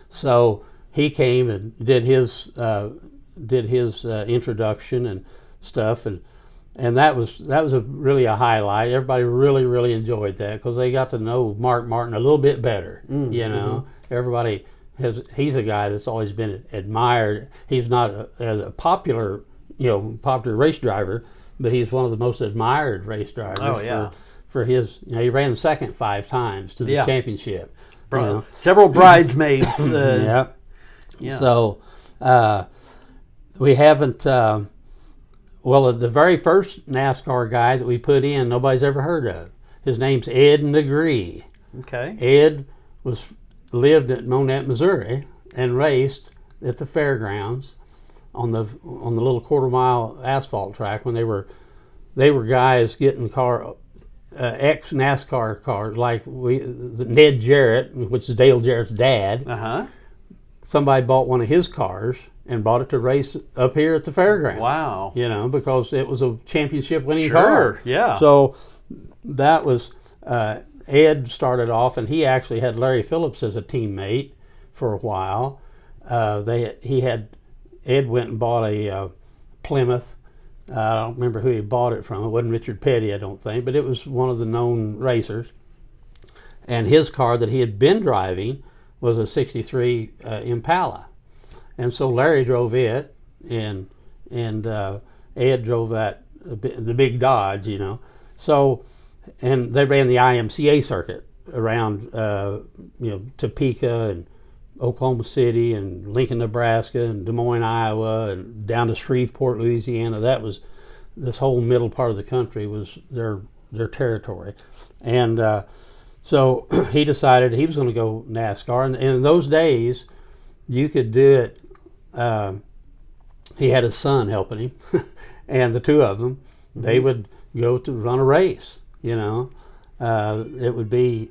so he came and did his introduction and stuff, and that was really a highlight. Everybody really enjoyed that because they got to know Mark Martin a little bit better. Everybody he's a guy that's always been admired. He's not a popular race driver, but he's one of the most admired race drivers for his, he ran second 5 times to the championship. Several bridesmaids. Yeah. So we haven't, the very first NASCAR guy that we put in, nobody's ever heard of. His name's Ed Negree. Okay. Ed lived at Monette, Missouri, and raced at the fairgrounds on the little quarter-mile asphalt track when they were guys getting ex NASCAR cars like Ned Jarrett, which is Dale Jarrett's dad. Somebody bought one of his cars and bought it to race up here at the fairgrounds. Wow. Because it was a championship winning car. Yeah. So that was Ed started off, and he actually had Larry Phillips as a teammate for a while. Ed went and bought a Plymouth. I don't remember who he bought it from. It wasn't Richard Petty, I don't think, but it was one of the known racers. And his car that he had been driving was a '63 Impala. And so Larry drove it, and Ed drove the big Dodge, So, and they ran the IMCA circuit around, Topeka and Oklahoma City and Lincoln, Nebraska, and Des Moines, Iowa, and down to Shreveport, Louisiana. That was, this whole middle part of the country was their territory. And so he decided he was going to go NASCAR. And in those days, you could do it. He had his son helping him, and the two of them, they would go to run a race. It would be,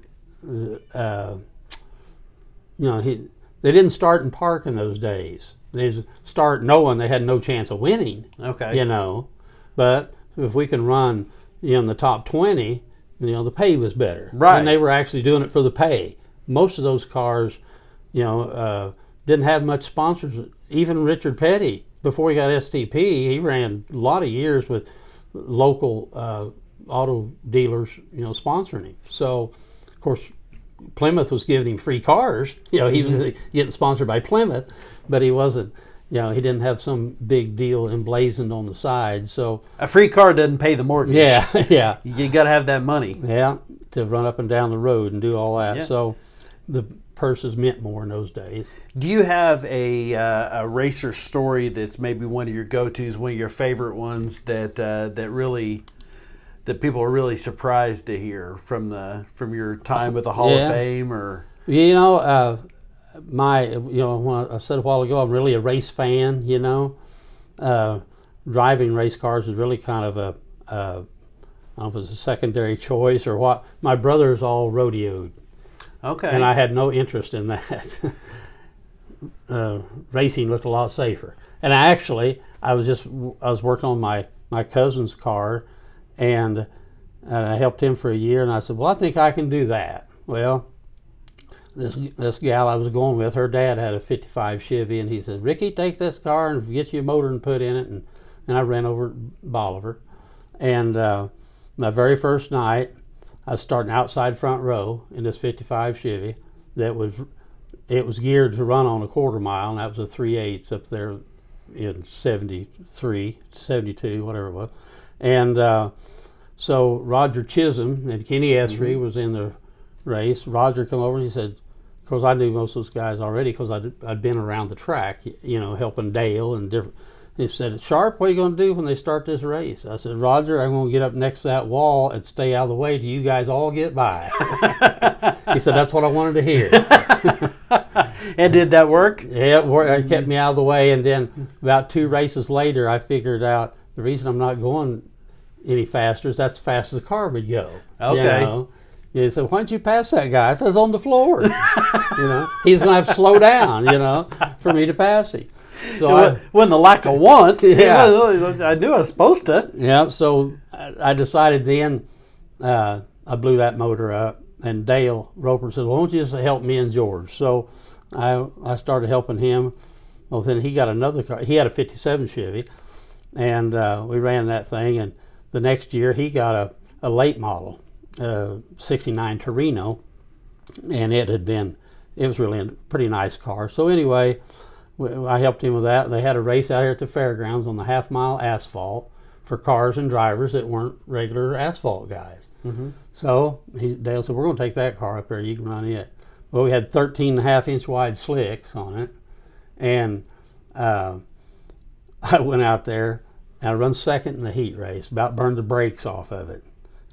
they didn't start and park in those days. They start knowing they had no chance of winning. Okay. But if we can run, in the top 20, the pay was better. Right. And they were actually doing it for the pay. Most of those cars, didn't have much sponsors. Even Richard Petty, before he got STP, he ran a lot of years with local auto dealers, sponsoring him. So, of course, Plymouth was giving him free cars. He was getting sponsored by Plymouth, but he wasn't. He didn't have some big deal emblazoned on the side. So a free car doesn't pay the mortgage. Yeah. You got to have that money. Yeah, to run up and down the road and do all that. Yeah. So the purses meant more in those days. Do you have a racer story that's maybe one of your go-tos, one of your favorite ones that people are really surprised to hear from your time with the Hall of Fame? Or when I said a while ago, I'm really a race fan. Driving race cars is really kind of I don't know if it's a secondary choice or what. My brothers all rodeoed. Okay. And I had no interest in that. Racing looked a lot safer. And I was working on my cousin's car, and I helped him for a year, and I said, well, I think I can do that. Well, this gal I was going with, her dad had a 55 Chevy, and he said, Ricky, take this car and get you a motor and put in it. And I ran over to Bolivar. And my very first night, I was starting outside front row in this 55 Chevy it was geared to run on a quarter mile, and that was a 3/8 up there in 73, 72, whatever it was. And so Roger Chisholm and Kenny Esri was in the race. Roger come over and he said, because I knew most of those guys already because I'd been around the track, helping Dale and different. He said, Sharp, what are you going to do when they start this race? I said, Roger, I'm going to get up next to that wall and stay out of the way till you guys all get by. He said, that's what I wanted to hear. And did that work? Yeah, it worked. It kept me out of the way. And then about 2 races later, I figured out the reason I'm not going any faster is that's as fast as the car would go. Okay. He said, why don't you pass that guy? I said, it's on the floor. He's going to have to slow down, for me to pass him. So it wasn't the lack of want. Yeah. I knew I was supposed to. Yeah, so I decided then, I blew that motor up, and Dale Roper said, well, why don't you just help me and George? So I started helping him. Well, then he got another car. He had a 57 Chevy, and we ran that thing, and the next year he got a late model, 69 Torino, and it was really a pretty nice car. So anyway, I helped him with that. They had a race out here at the fairgrounds on the half-mile asphalt for cars and drivers that weren't regular asphalt guys. Mm-hmm. So Dale said, we're going to take that car up there. You can run it. Well, we had 13.5-inch wide slicks on it. And I went out there, and I run second in the heat race, about burned the brakes off of it.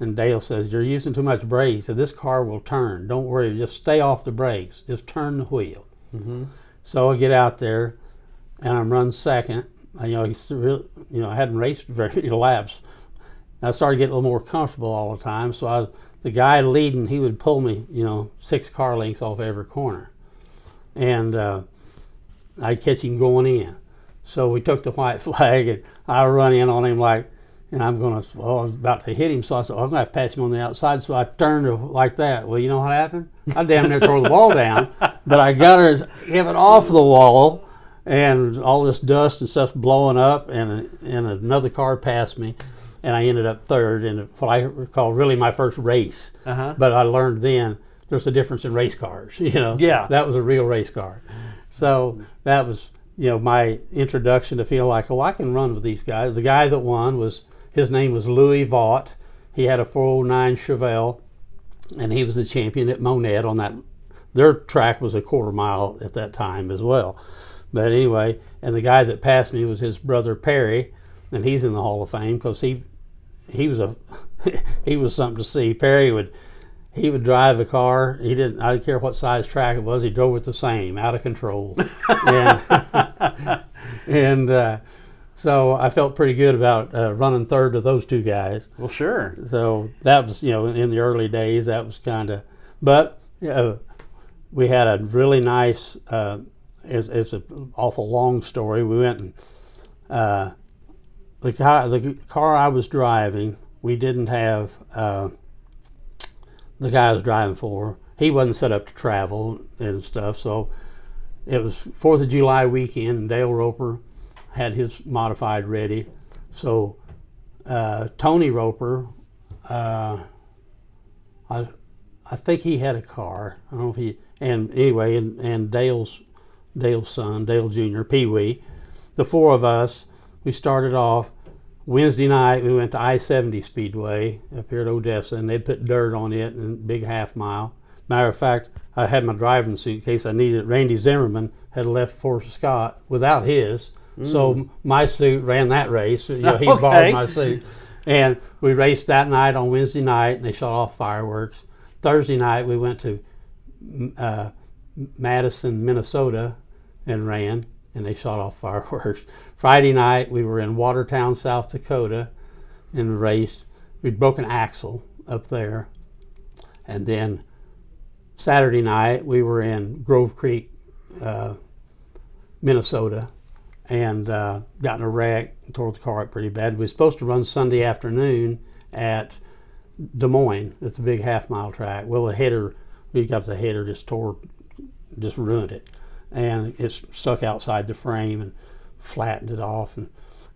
And Dale says, you're using too much brakes. He said, this car will turn. Don't worry. Just stay off the brakes. Just turn the wheel. Mm-hmm. So I get out there, and I'm run second. I hadn't raced very many laps. I started getting a little more comfortable all the time. So the guy leading, he would pull me, 6 car lengths off every corner, and I'd catch him going in. So we took the white flag, and I run in on him and I was about to hit him. So I said, I'm going to have to pass him on the outside. So I turned like that. Well, you know what happened? I damn near tore the wall down, but I got her him off the wall, and all this dust and stuff blowing up, and another car passed me, and I ended up third in what I recall really my first race. Uh-huh. But I learned then there's a difference in race cars. Yeah, that was a real race car. So that was my introduction to feel like, I can run with these guys. The guy that won his name was Louis Vaught. He had a 409 Chevelle, and he was the champion at Monette on that. Their track was a quarter mile at that time as well. But anyway, and the guy that passed me was his brother Perry, and he's in the Hall of Fame because he was he was something to see. Perry would drive the car. I didn't care what size track it was. He drove it the same, out of control. and so I felt pretty good about running third to those 2 guys. Well, sure. So that was, in the early days, that was kind of, but we had a really nice, it's an awful long story. We went and the car I was driving, we didn't have the guy I was driving for, he wasn't set up to travel and stuff, so it was 4th of July weekend, and Dale Roper had his modified ready. So Tony Roper, I think he had a car. I don't know if he, and anyway, and Dale's son, Dale Jr., Pee Wee, the four of us, we started off. Wednesday night, we went to I-70 Speedway up here at Odessa, and they'd put dirt on it and a big half mile. Matter of fact, I had my driving suit in case I needed it. Randy Zimmerman had left Fort Scott without his, so my suit ran that race. He borrowed my suit. And we raced that night on Wednesday night, and they shot off fireworks. Thursday night, we went to Madison, Minnesota, and ran, and they shot off fireworks. Friday night, we were in Watertown, South Dakota, and raced. We'd broken axle up there. And then Saturday night, we were in Grove Creek, Minnesota, and got in a wreck, tore the car up pretty bad. We were supposed to run Sunday afternoon at Des Moines at the big half-mile track. Well, we got the header just ruined it. And it's stuck outside the frame and flattened it off. And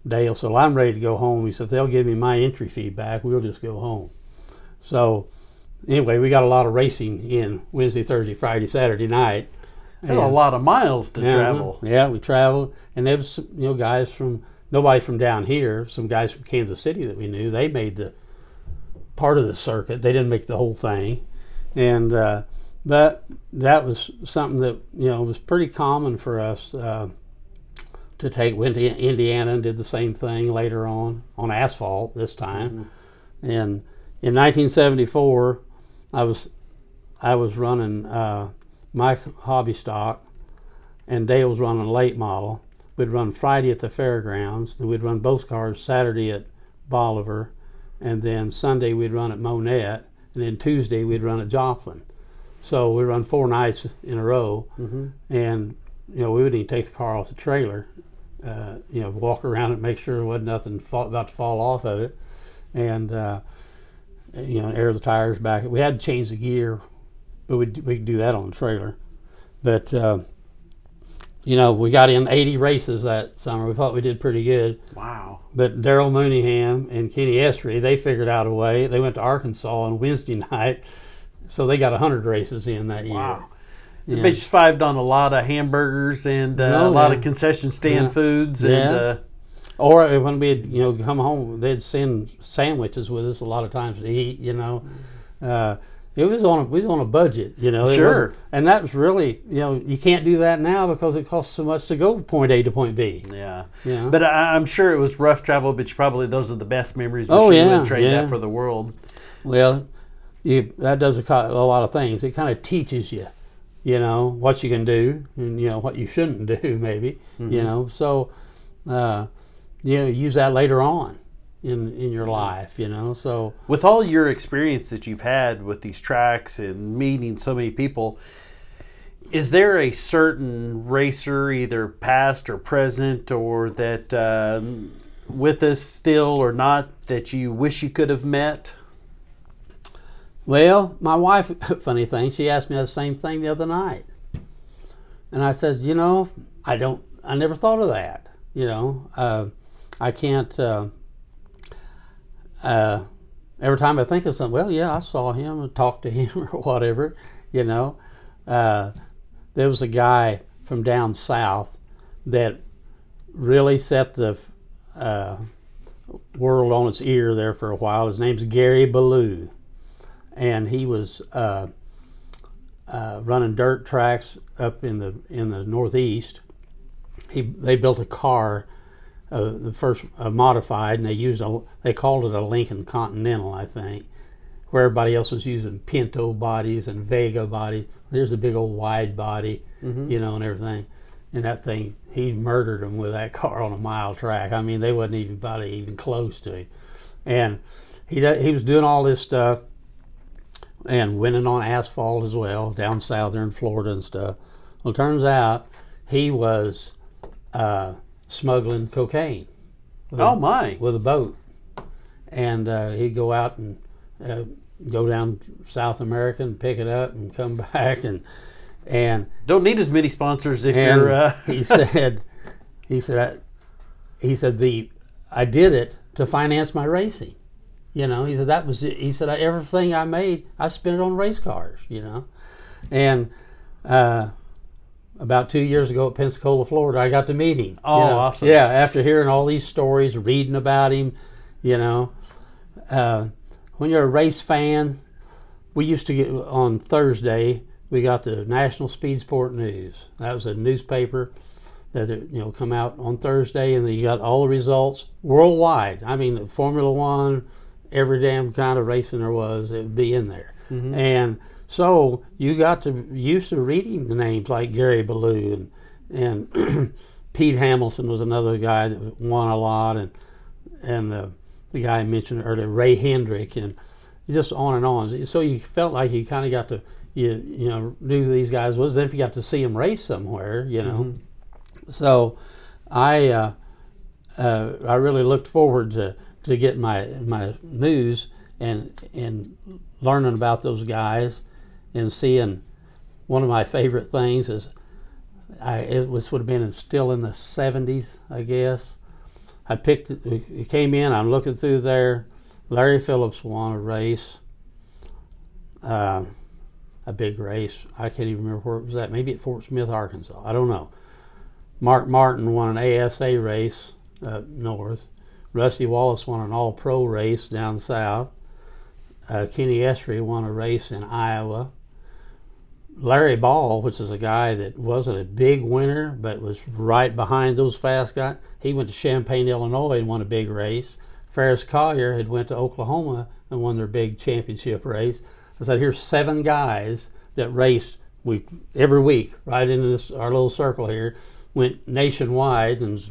Dale said, well, I'm ready to go home. He said, if they'll give me my entry fee back, we'll just go home. So anyway, we got a lot of racing in Wednesday, Thursday, Friday, Saturday night. That's a lot of miles to travel. Yeah, we traveled. And there was, guys nobody from down here, some guys from Kansas City that we knew. They made the part of the circuit. They didn't make the whole thing. And but that was something that was pretty common for us to take. Went to Indiana and did the same thing later on asphalt this time. And in 1974, I was running my hobby stock, and Dale was running late model. We'd run Friday at the fairgrounds, then we'd run both cars Saturday at Bolivar, and then Sunday we'd run at Monette, and then Tuesday we'd run at Joplin. So we run 4 nights in a row, and we wouldn't even take the car off the trailer. Walk around and make sure there wasn't nothing about to fall off of it, and air the tires back. We had to change the gear, but we could do that on the trailer. But we got in 80 races that summer. We thought we did pretty good. Wow. But Daryl Mooneyham and Kenny Esri, they figured out a way. They went to Arkansas on Wednesday night, so they got 100 races in that year. Wow. Yeah. They survived on a lot of hamburgers and a lot of concession stand foods. And or when we'd come home, they'd send sandwiches with us a lot of times to eat. We was on a budget. Sure. And that was really you can't do that now because it costs so much to go from point A to point B. Yeah. But I'm sure it was rough travel. But those are the best memories. We wouldn't trade that for the world. Well, that does a lot of things. It kind of teaches you. What you can do and what you shouldn't do maybe. So use that later on in your life. So with all your experience that you've had with these tracks and meeting so many people, is there a certain racer, either past or present, or that with us still or not, that you wish you could have met? Well, my wife, funny thing, she asked me the same thing the other night. And I said, I never thought of that. I can't, every time I think of something, well, yeah, I saw him and talked to him or whatever, There was a guy from down south that really set the world on its ear there for a while. His name's Gary Ballou. And he was running dirt tracks up in the Northeast. They built a car, the first modified, and they called it a Lincoln Continental, I think, where everybody else was using Pinto bodies and Vega bodies. There's a big old wide body, and everything. And that thing, he murdered them with that car on a mile track. I mean, they wasn't even close to him. And he was doing all this stuff and winning on asphalt as well, down south there in Florida and stuff. Well, it turns out he was smuggling cocaine. With a boat. And he'd go out and go down South America and pick it up and come back and don't need as many sponsors if and you're. he said I did it to finance my racing. You know, he said that was it. He said everything I made, I spent it on race cars. You know, and about 2 years ago at Pensacola, Florida, I got to meet him. Oh, you know? awesome! Yeah, after hearing all these stories, reading about him, you know, when you're a race fan, we used to get on Thursday. We got the National Speed Sport News. That was a newspaper that come out on Thursday, and you got all the results worldwide. I mean, Formula One, every damn kind of racing there was, it would be in there. Mm-hmm. And so you got to used to reading the names like Gary Ballou and Pete Hamilton was another guy that won a lot, and the guy I mentioned earlier, Ray Hendrick, and just on and on. So you felt like you kind of got to you knew who these guys was. Then if you got to see them race somewhere, you know. Mm-hmm. So I really looked forward to getting my news and learning about those guys and seeing. One of my favorite things is would have been still in the 70s, I guess. It came in, I'm looking through there. Larry Phillips won a race, a big race. I can't even remember where it was at. Maybe at Fort Smith, Arkansas. I don't know. Mark Martin won an ASA race up north. Rusty Wallace won an all-pro race down south. Kenny Esri won a race in Iowa. Larry Ball, which is a guy that wasn't a big winner but was right behind those fast guys, he went to Champaign, Illinois and won a big race. Ferris Collier had went to Oklahoma and won their big championship race. I said, here's 7 guys that raced every week right into our little circle here, went nationwide and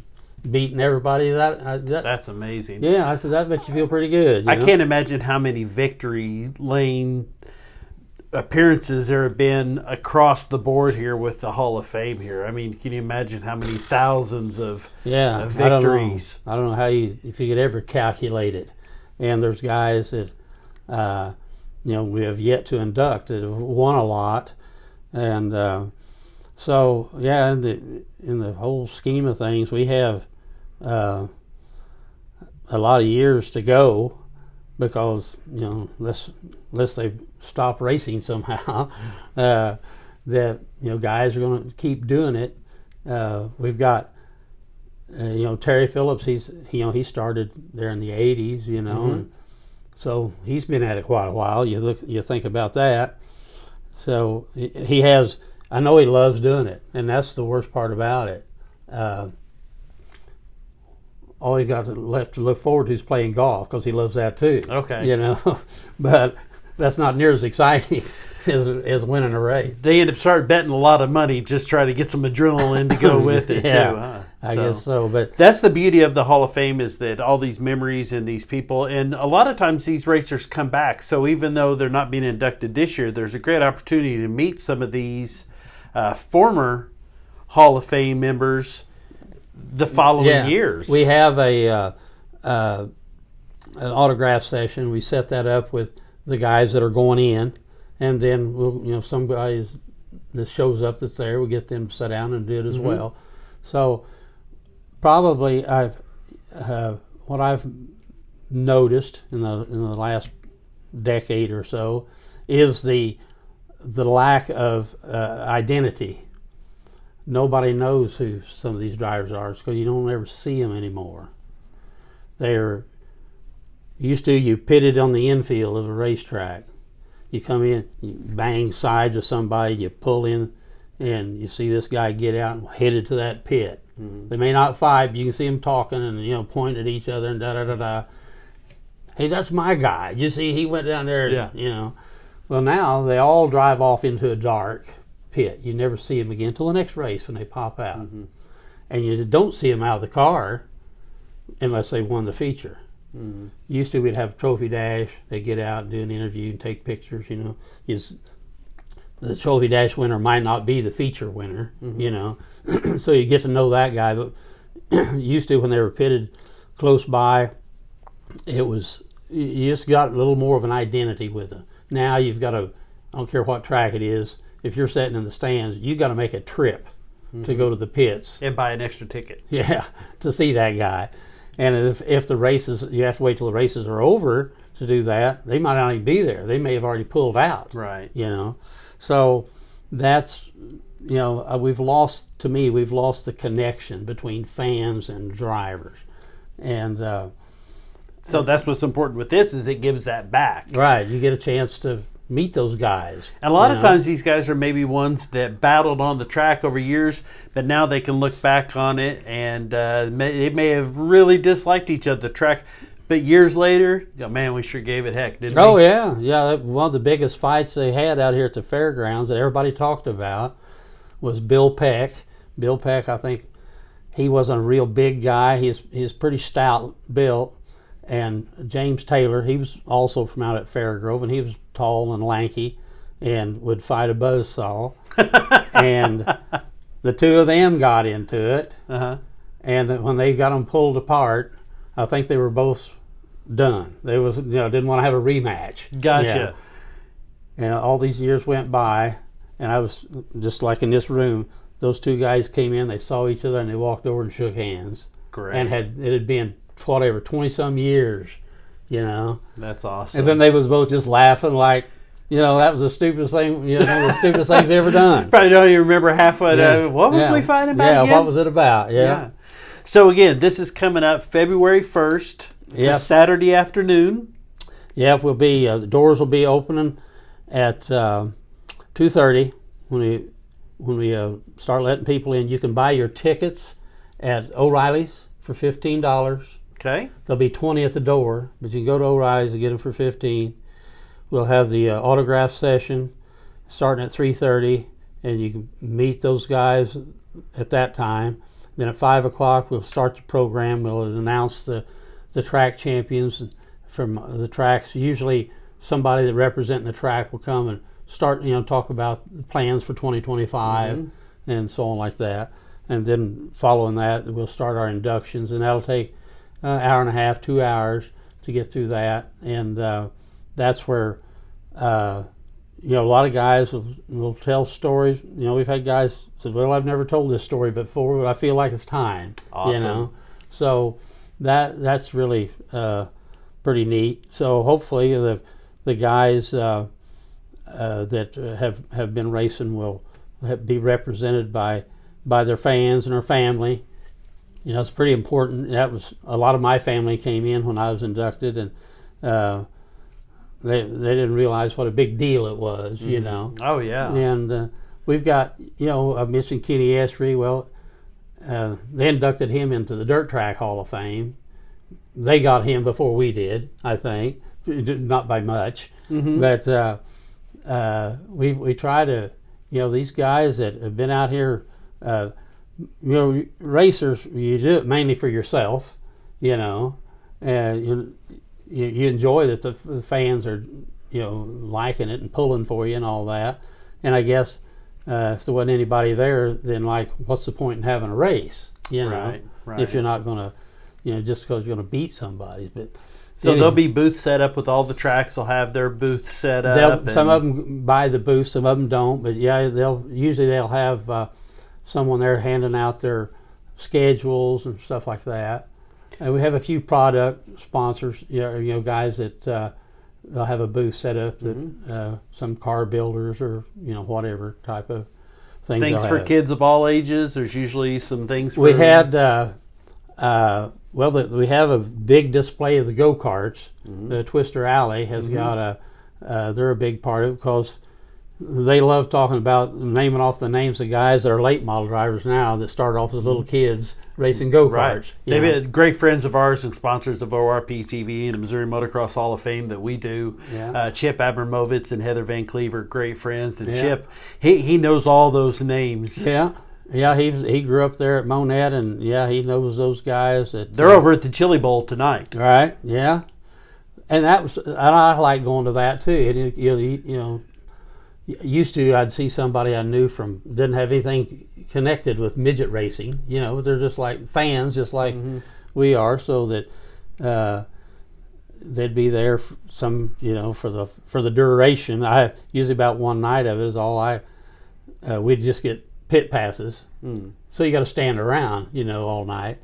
beating everybody. That's amazing. Yeah, I said, that makes you feel pretty good. I can't imagine how many victory lane appearances there have been across the board here with the Hall of Fame here. I mean, can you imagine how many thousands of victories? I don't know how if you could ever calculate it. And there's guys that we have yet to induct that have won a lot, and so yeah, in the whole scheme of things, we have a lot of years to go, because unless they stop racing somehow, that guys are going to keep doing it. We've got Terry Phillips. He started there in the 80s, mm-hmm. and so he's been at it quite a while. You think about that. So he has. I know he loves doing it, and that's the worst part about it. All he got left to look forward to is playing golf, because he loves that too. Okay. But that's not near as exciting as winning a race. They end up start betting a lot of money just try to get some adrenaline to go with it yeah, too. Huh? I guess so. But that's the beauty of the Hall of Fame, is that all these memories and these people, and a lot of times these racers come back. So even though they're not being inducted this year, there's a great opportunity to meet some of these former Hall of Fame members the following years. We have an autograph session. We set that up with the guys that are going in, and then we'll, some guys that shows up that's there, we get them to sit down and do it as mm-hmm. well. So probably what I've noticed in the last decade or so is the lack of identity. Nobody knows who some of these drivers are, because you don't ever see them anymore. They're used to, you pitted on the infield of a racetrack. You come in, you bang sides of somebody, you pull in, and you see this guy get out and headed to that pit. Mm-hmm. They may not fight, but you can see them talking and pointing at each other and da-da-da-da. Hey, that's my guy. You see, he went down there, yeah. Well, now they all drive off into a dark pit. You never see them again until the next race when they pop out. Mm-hmm. And you don't see them out of the car unless they won the feature. Mm-hmm. Used to, we'd have a trophy dash. They'd get out and do an interview and take pictures. The trophy dash winner might not be the feature winner, mm-hmm. So you get to know that guy. But used to, when they were pitted close by, it was you just got a little more of an identity with it. Now you've got to, I don't care what track it is, if you're sitting in the stands, you got to make a trip to go to the pits. And buy an extra ticket. Yeah, to see that guy. And if the races, you have to wait till the races are over to do that, they might not even be there. They may have already pulled out. Right. You know, so that's, you know, we've lost the connection between fans and drivers. And so that's what's important with this, is it gives that back. right, you get a chance to meet those guys. And a lot of times these guys are maybe ones that battled on the track over years, but now they can look back on it and they may have really disliked each other. The track, but years later, oh, man, we sure gave it heck, didn't we? Oh yeah. One of the biggest fights they had out here at the fairgrounds that everybody talked about was Bill Peck. Bill Peck, I think he wasn't a real big guy. He's pretty stout built. And James Taylor, he was also from out at Fairgrove, and he was tall and lanky and would fight a buzzsaw. And the two of them got into it. Uh-huh. And when they got them pulled apart, I think they were both done. They was, didn't want to have a rematch. Gotcha. Yeah. And all these years went by, and I was just like in this room. Those two guys came in, they saw each other, and they walked over and shook hands. Great. And it had been 20-some years, That's awesome. And then they was both just laughing like, that was the stupidest thing, one of the stupidest things they ever done. Probably don't even remember half what was we fighting about again? Yeah, what was it about? Yeah. So again, this is coming up February 1st. It's a Saturday afternoon. Yeah, the doors will be opening at 2:30 when we start letting people in. You can buy your tickets at O'Reilly's for $15. Okay. There'll be 20 at the door, but you can go to O'Reilly's and get them for $15. We'll have the autograph session starting at 3:30, and you can meet those guys at that time. Then at 5 o'clock, we'll start the program. We'll announce the track champions from the tracks. Usually somebody that representing the track will come and start, talk about the plans for 2025 and so on like that. And then following that, we'll start our inductions, and that'll take an hour and a half, 2 hours to get through that. And that's where, a lot of guys will tell stories. We've had guys say, well, I've never told this story before, but I feel like it's time. Awesome. So that's really pretty neat. So hopefully the guys that have been racing will be represented by their fans and their family. It's pretty important. That was a lot of my family came in when I was inducted, and they didn't realize what a big deal it was. Oh yeah. And we've got I mentioned Kenny Esri. Well, they inducted him into the Dirt Track Hall of Fame. They got him before we did, I think, not by much. But we try to these guys that have been out here. Racers, you do it mainly for yourself, and you enjoy that the fans are, liking it and pulling for you and all that. And I guess if there wasn't anybody there, then what's the point in having a race? Right. If you're not going to, just because you're going to beat somebody. But so anyway, there'll be booths set up with all the tracks. They'll have their booth set up. Some of them buy the booth, some of them don't. But yeah, they'll have someone there handing out their schedules and stuff like that. And we have a few product sponsors, guys that they'll have a booth set up that some car builders or whatever type of things. Things for kids of all ages. There's usually some things for. We had we have a big display of the go-karts. The Twister Alley has got they're a big part of it because they love talking about naming off the names of guys that are late model drivers now that started off as little kids racing go-karts. Right. They've been great friends of ours and sponsors of ORP TV and the Missouri Motocross Hall of Fame that we do. Yeah. Chip Abramovitz and Heather Van Cleave are great friends. And Chip, he knows all those names. Yeah. Yeah, he grew up there at Monette, and he knows those guys. They're over at the Chili Bowl tonight. Right, yeah. And I like going to that too. And, used to, I'd see somebody I knew didn't have anything connected with midget racing. They're just like fans, just like we are. So that they'd be there for some, for the duration. I usually about one night of it is all we'd just get pit passes. So you got to stand around, all night.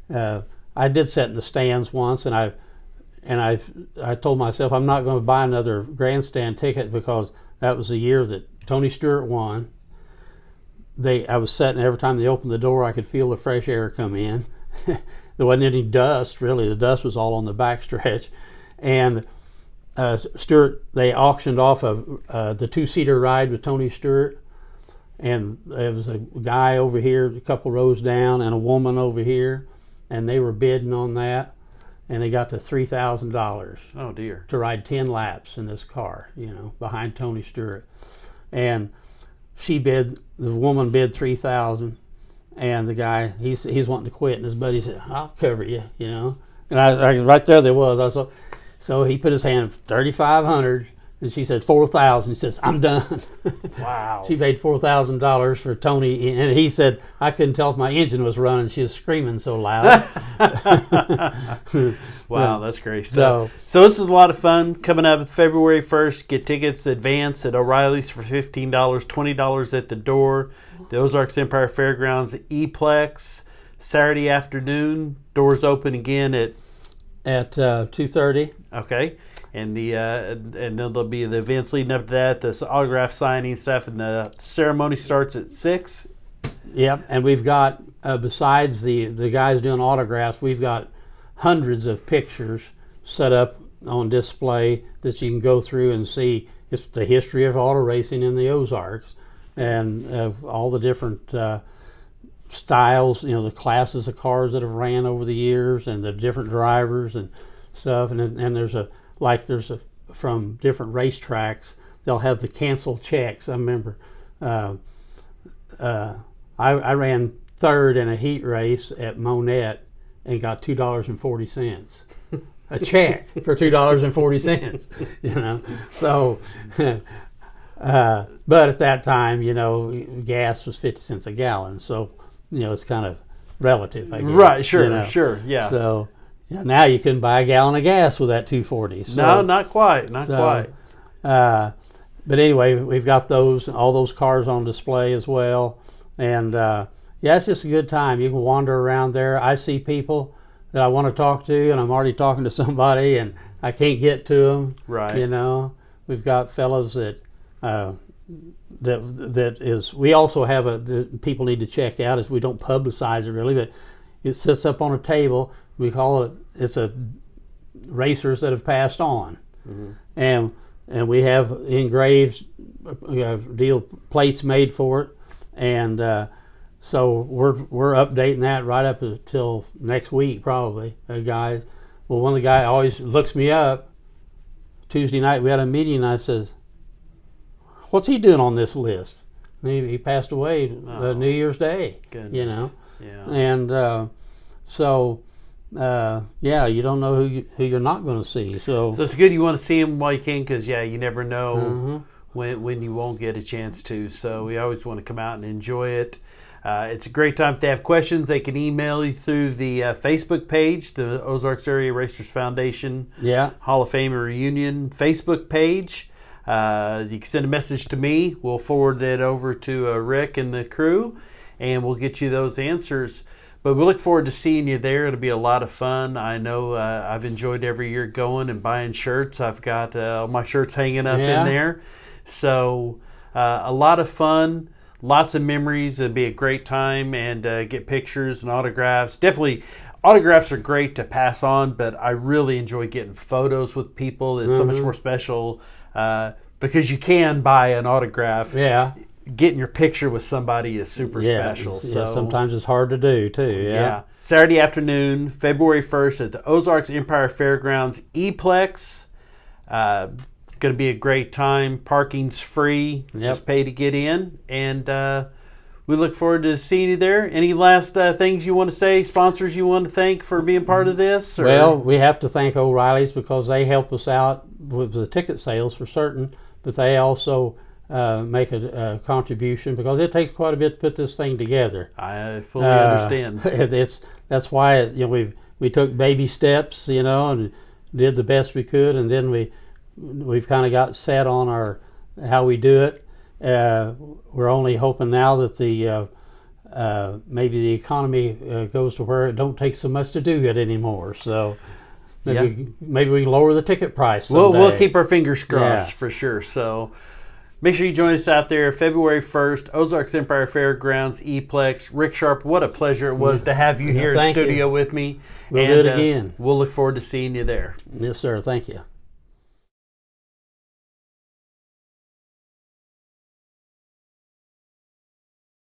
I did sit in the stands once, and I told myself I'm not going to buy another grandstand ticket because that was the year that Tony Stewart won. I was sitting, every time they opened the door, I could feel the fresh air come in. There wasn't any dust, really. The dust was all on the backstretch. And Stewart, they auctioned off the two-seater ride with Tony Stewart. And there was a guy over here, a couple rows down, and a woman over here. And they were bidding on that. And they got to $3,000. Oh, dear. To ride 10 laps in this car, behind Tony Stewart. And the woman bid $3,000. And the guy, he's wanting to quit, and his buddy said, "I'll cover you," And I right there was. So he put his hand, $3,500, and she said $4,000. He says, "I'm done." Wow. She paid $4,000 for Tony, and he said, "I couldn't tell if my engine was running. She was screaming so loud." Wow, that's great stuff. So this is a lot of fun coming up February 1st. Get tickets advance at O'Reilly's for $15, $20 at the door. The Ozarks Empire Fairgrounds Eplex, Saturday afternoon. Doors open again at 2:30. Okay. And and then there'll be the events leading up to that, the autograph signing stuff, and the ceremony starts at 6. Yep, and we've got, besides the guys doing autographs, we've got hundreds of pictures set up on display that you can go through and see. It's the history of auto racing in the Ozarks, and all the different styles, the classes of cars that have ran over the years, and the different drivers and stuff. And there's from different racetracks, they'll have the cancel checks. I remember I ran third in a heat race at Monette and got $2.40. A check for $2.40, So, but at that time, gas was 50 cents a gallon. So, it's kind of relative, I guess. Right, sure, yeah. So, now you can buy a gallon of gas with that $2.40. So, no, not quite. But anyway, we've got all those cars on display as well. And it's just a good time. You can wander around there. I see people that I want to talk to, and I'm already talking to somebody, and I can't get to them. Right. We've got fellows that we also have that people need to check out, as we don't publicize it really, but it sits up on a table. We call it's a racers that have passed on. Mm-hmm. And we have engraved plates made for it, and so we're updating that right up until next week probably, guys. Well, one of the guys always looks me up. Tuesday night we had a meeting, and I says, "What's he doing on this list?" And he passed away New Year's Day. Goodness. Yeah. And so you don't know who you're not going to see. So it's good you want to see him while you can, because you never know. Mm-hmm. when you won't get a chance to. So we always want to come out and enjoy it. It's a great time. If they have questions, they can email you through the Facebook page, the Ozarks Area Racers Foundation Hall of Fame Reunion Facebook page. You can send a message to me. We'll forward that over to Rick and the crew, and we'll get you those answers. But we look forward to seeing you there. It'll be a lot of fun. I know I've enjoyed every year going and buying shirts. I've got all my shirts hanging up in there. So a lot of fun, lots of memories. It'll be a great time, and get pictures and autographs. Definitely, autographs are great to pass on, but I really enjoy getting photos with people. It's so much more special because you can buy an autograph. Yeah. Getting your picture with somebody is super special. So sometimes it's hard to do too. Yeah. Saturday afternoon, February 1st at the Ozarks Empire Fairgrounds Eplex. Going to be a great time. Parking's free. Just pay to get in. And we look forward to seeing you there. Any last things you want to say? Sponsors you want to thank for being part of this? Or? Well, we have to thank O'Reilly's because they help us out with the ticket sales for certain, but they also make a contribution because it takes quite a bit to put this thing together. I fully understand. That's why we took baby steps, and did the best we could, and then we've kind of got set on our how we do it. We're only hoping now that the maybe the economy goes to where it don't take so much to do it anymore. So maybe we can lower the ticket price someday. We'll keep our fingers crossed for sure. So make sure you join us out there February 1st, Ozarks Empire Fairgrounds, E-Plex. Rick Sharp, what a pleasure it was to have you here in studio with me. We'll do it again. We'll look forward to seeing you there. Yes, sir. Thank you.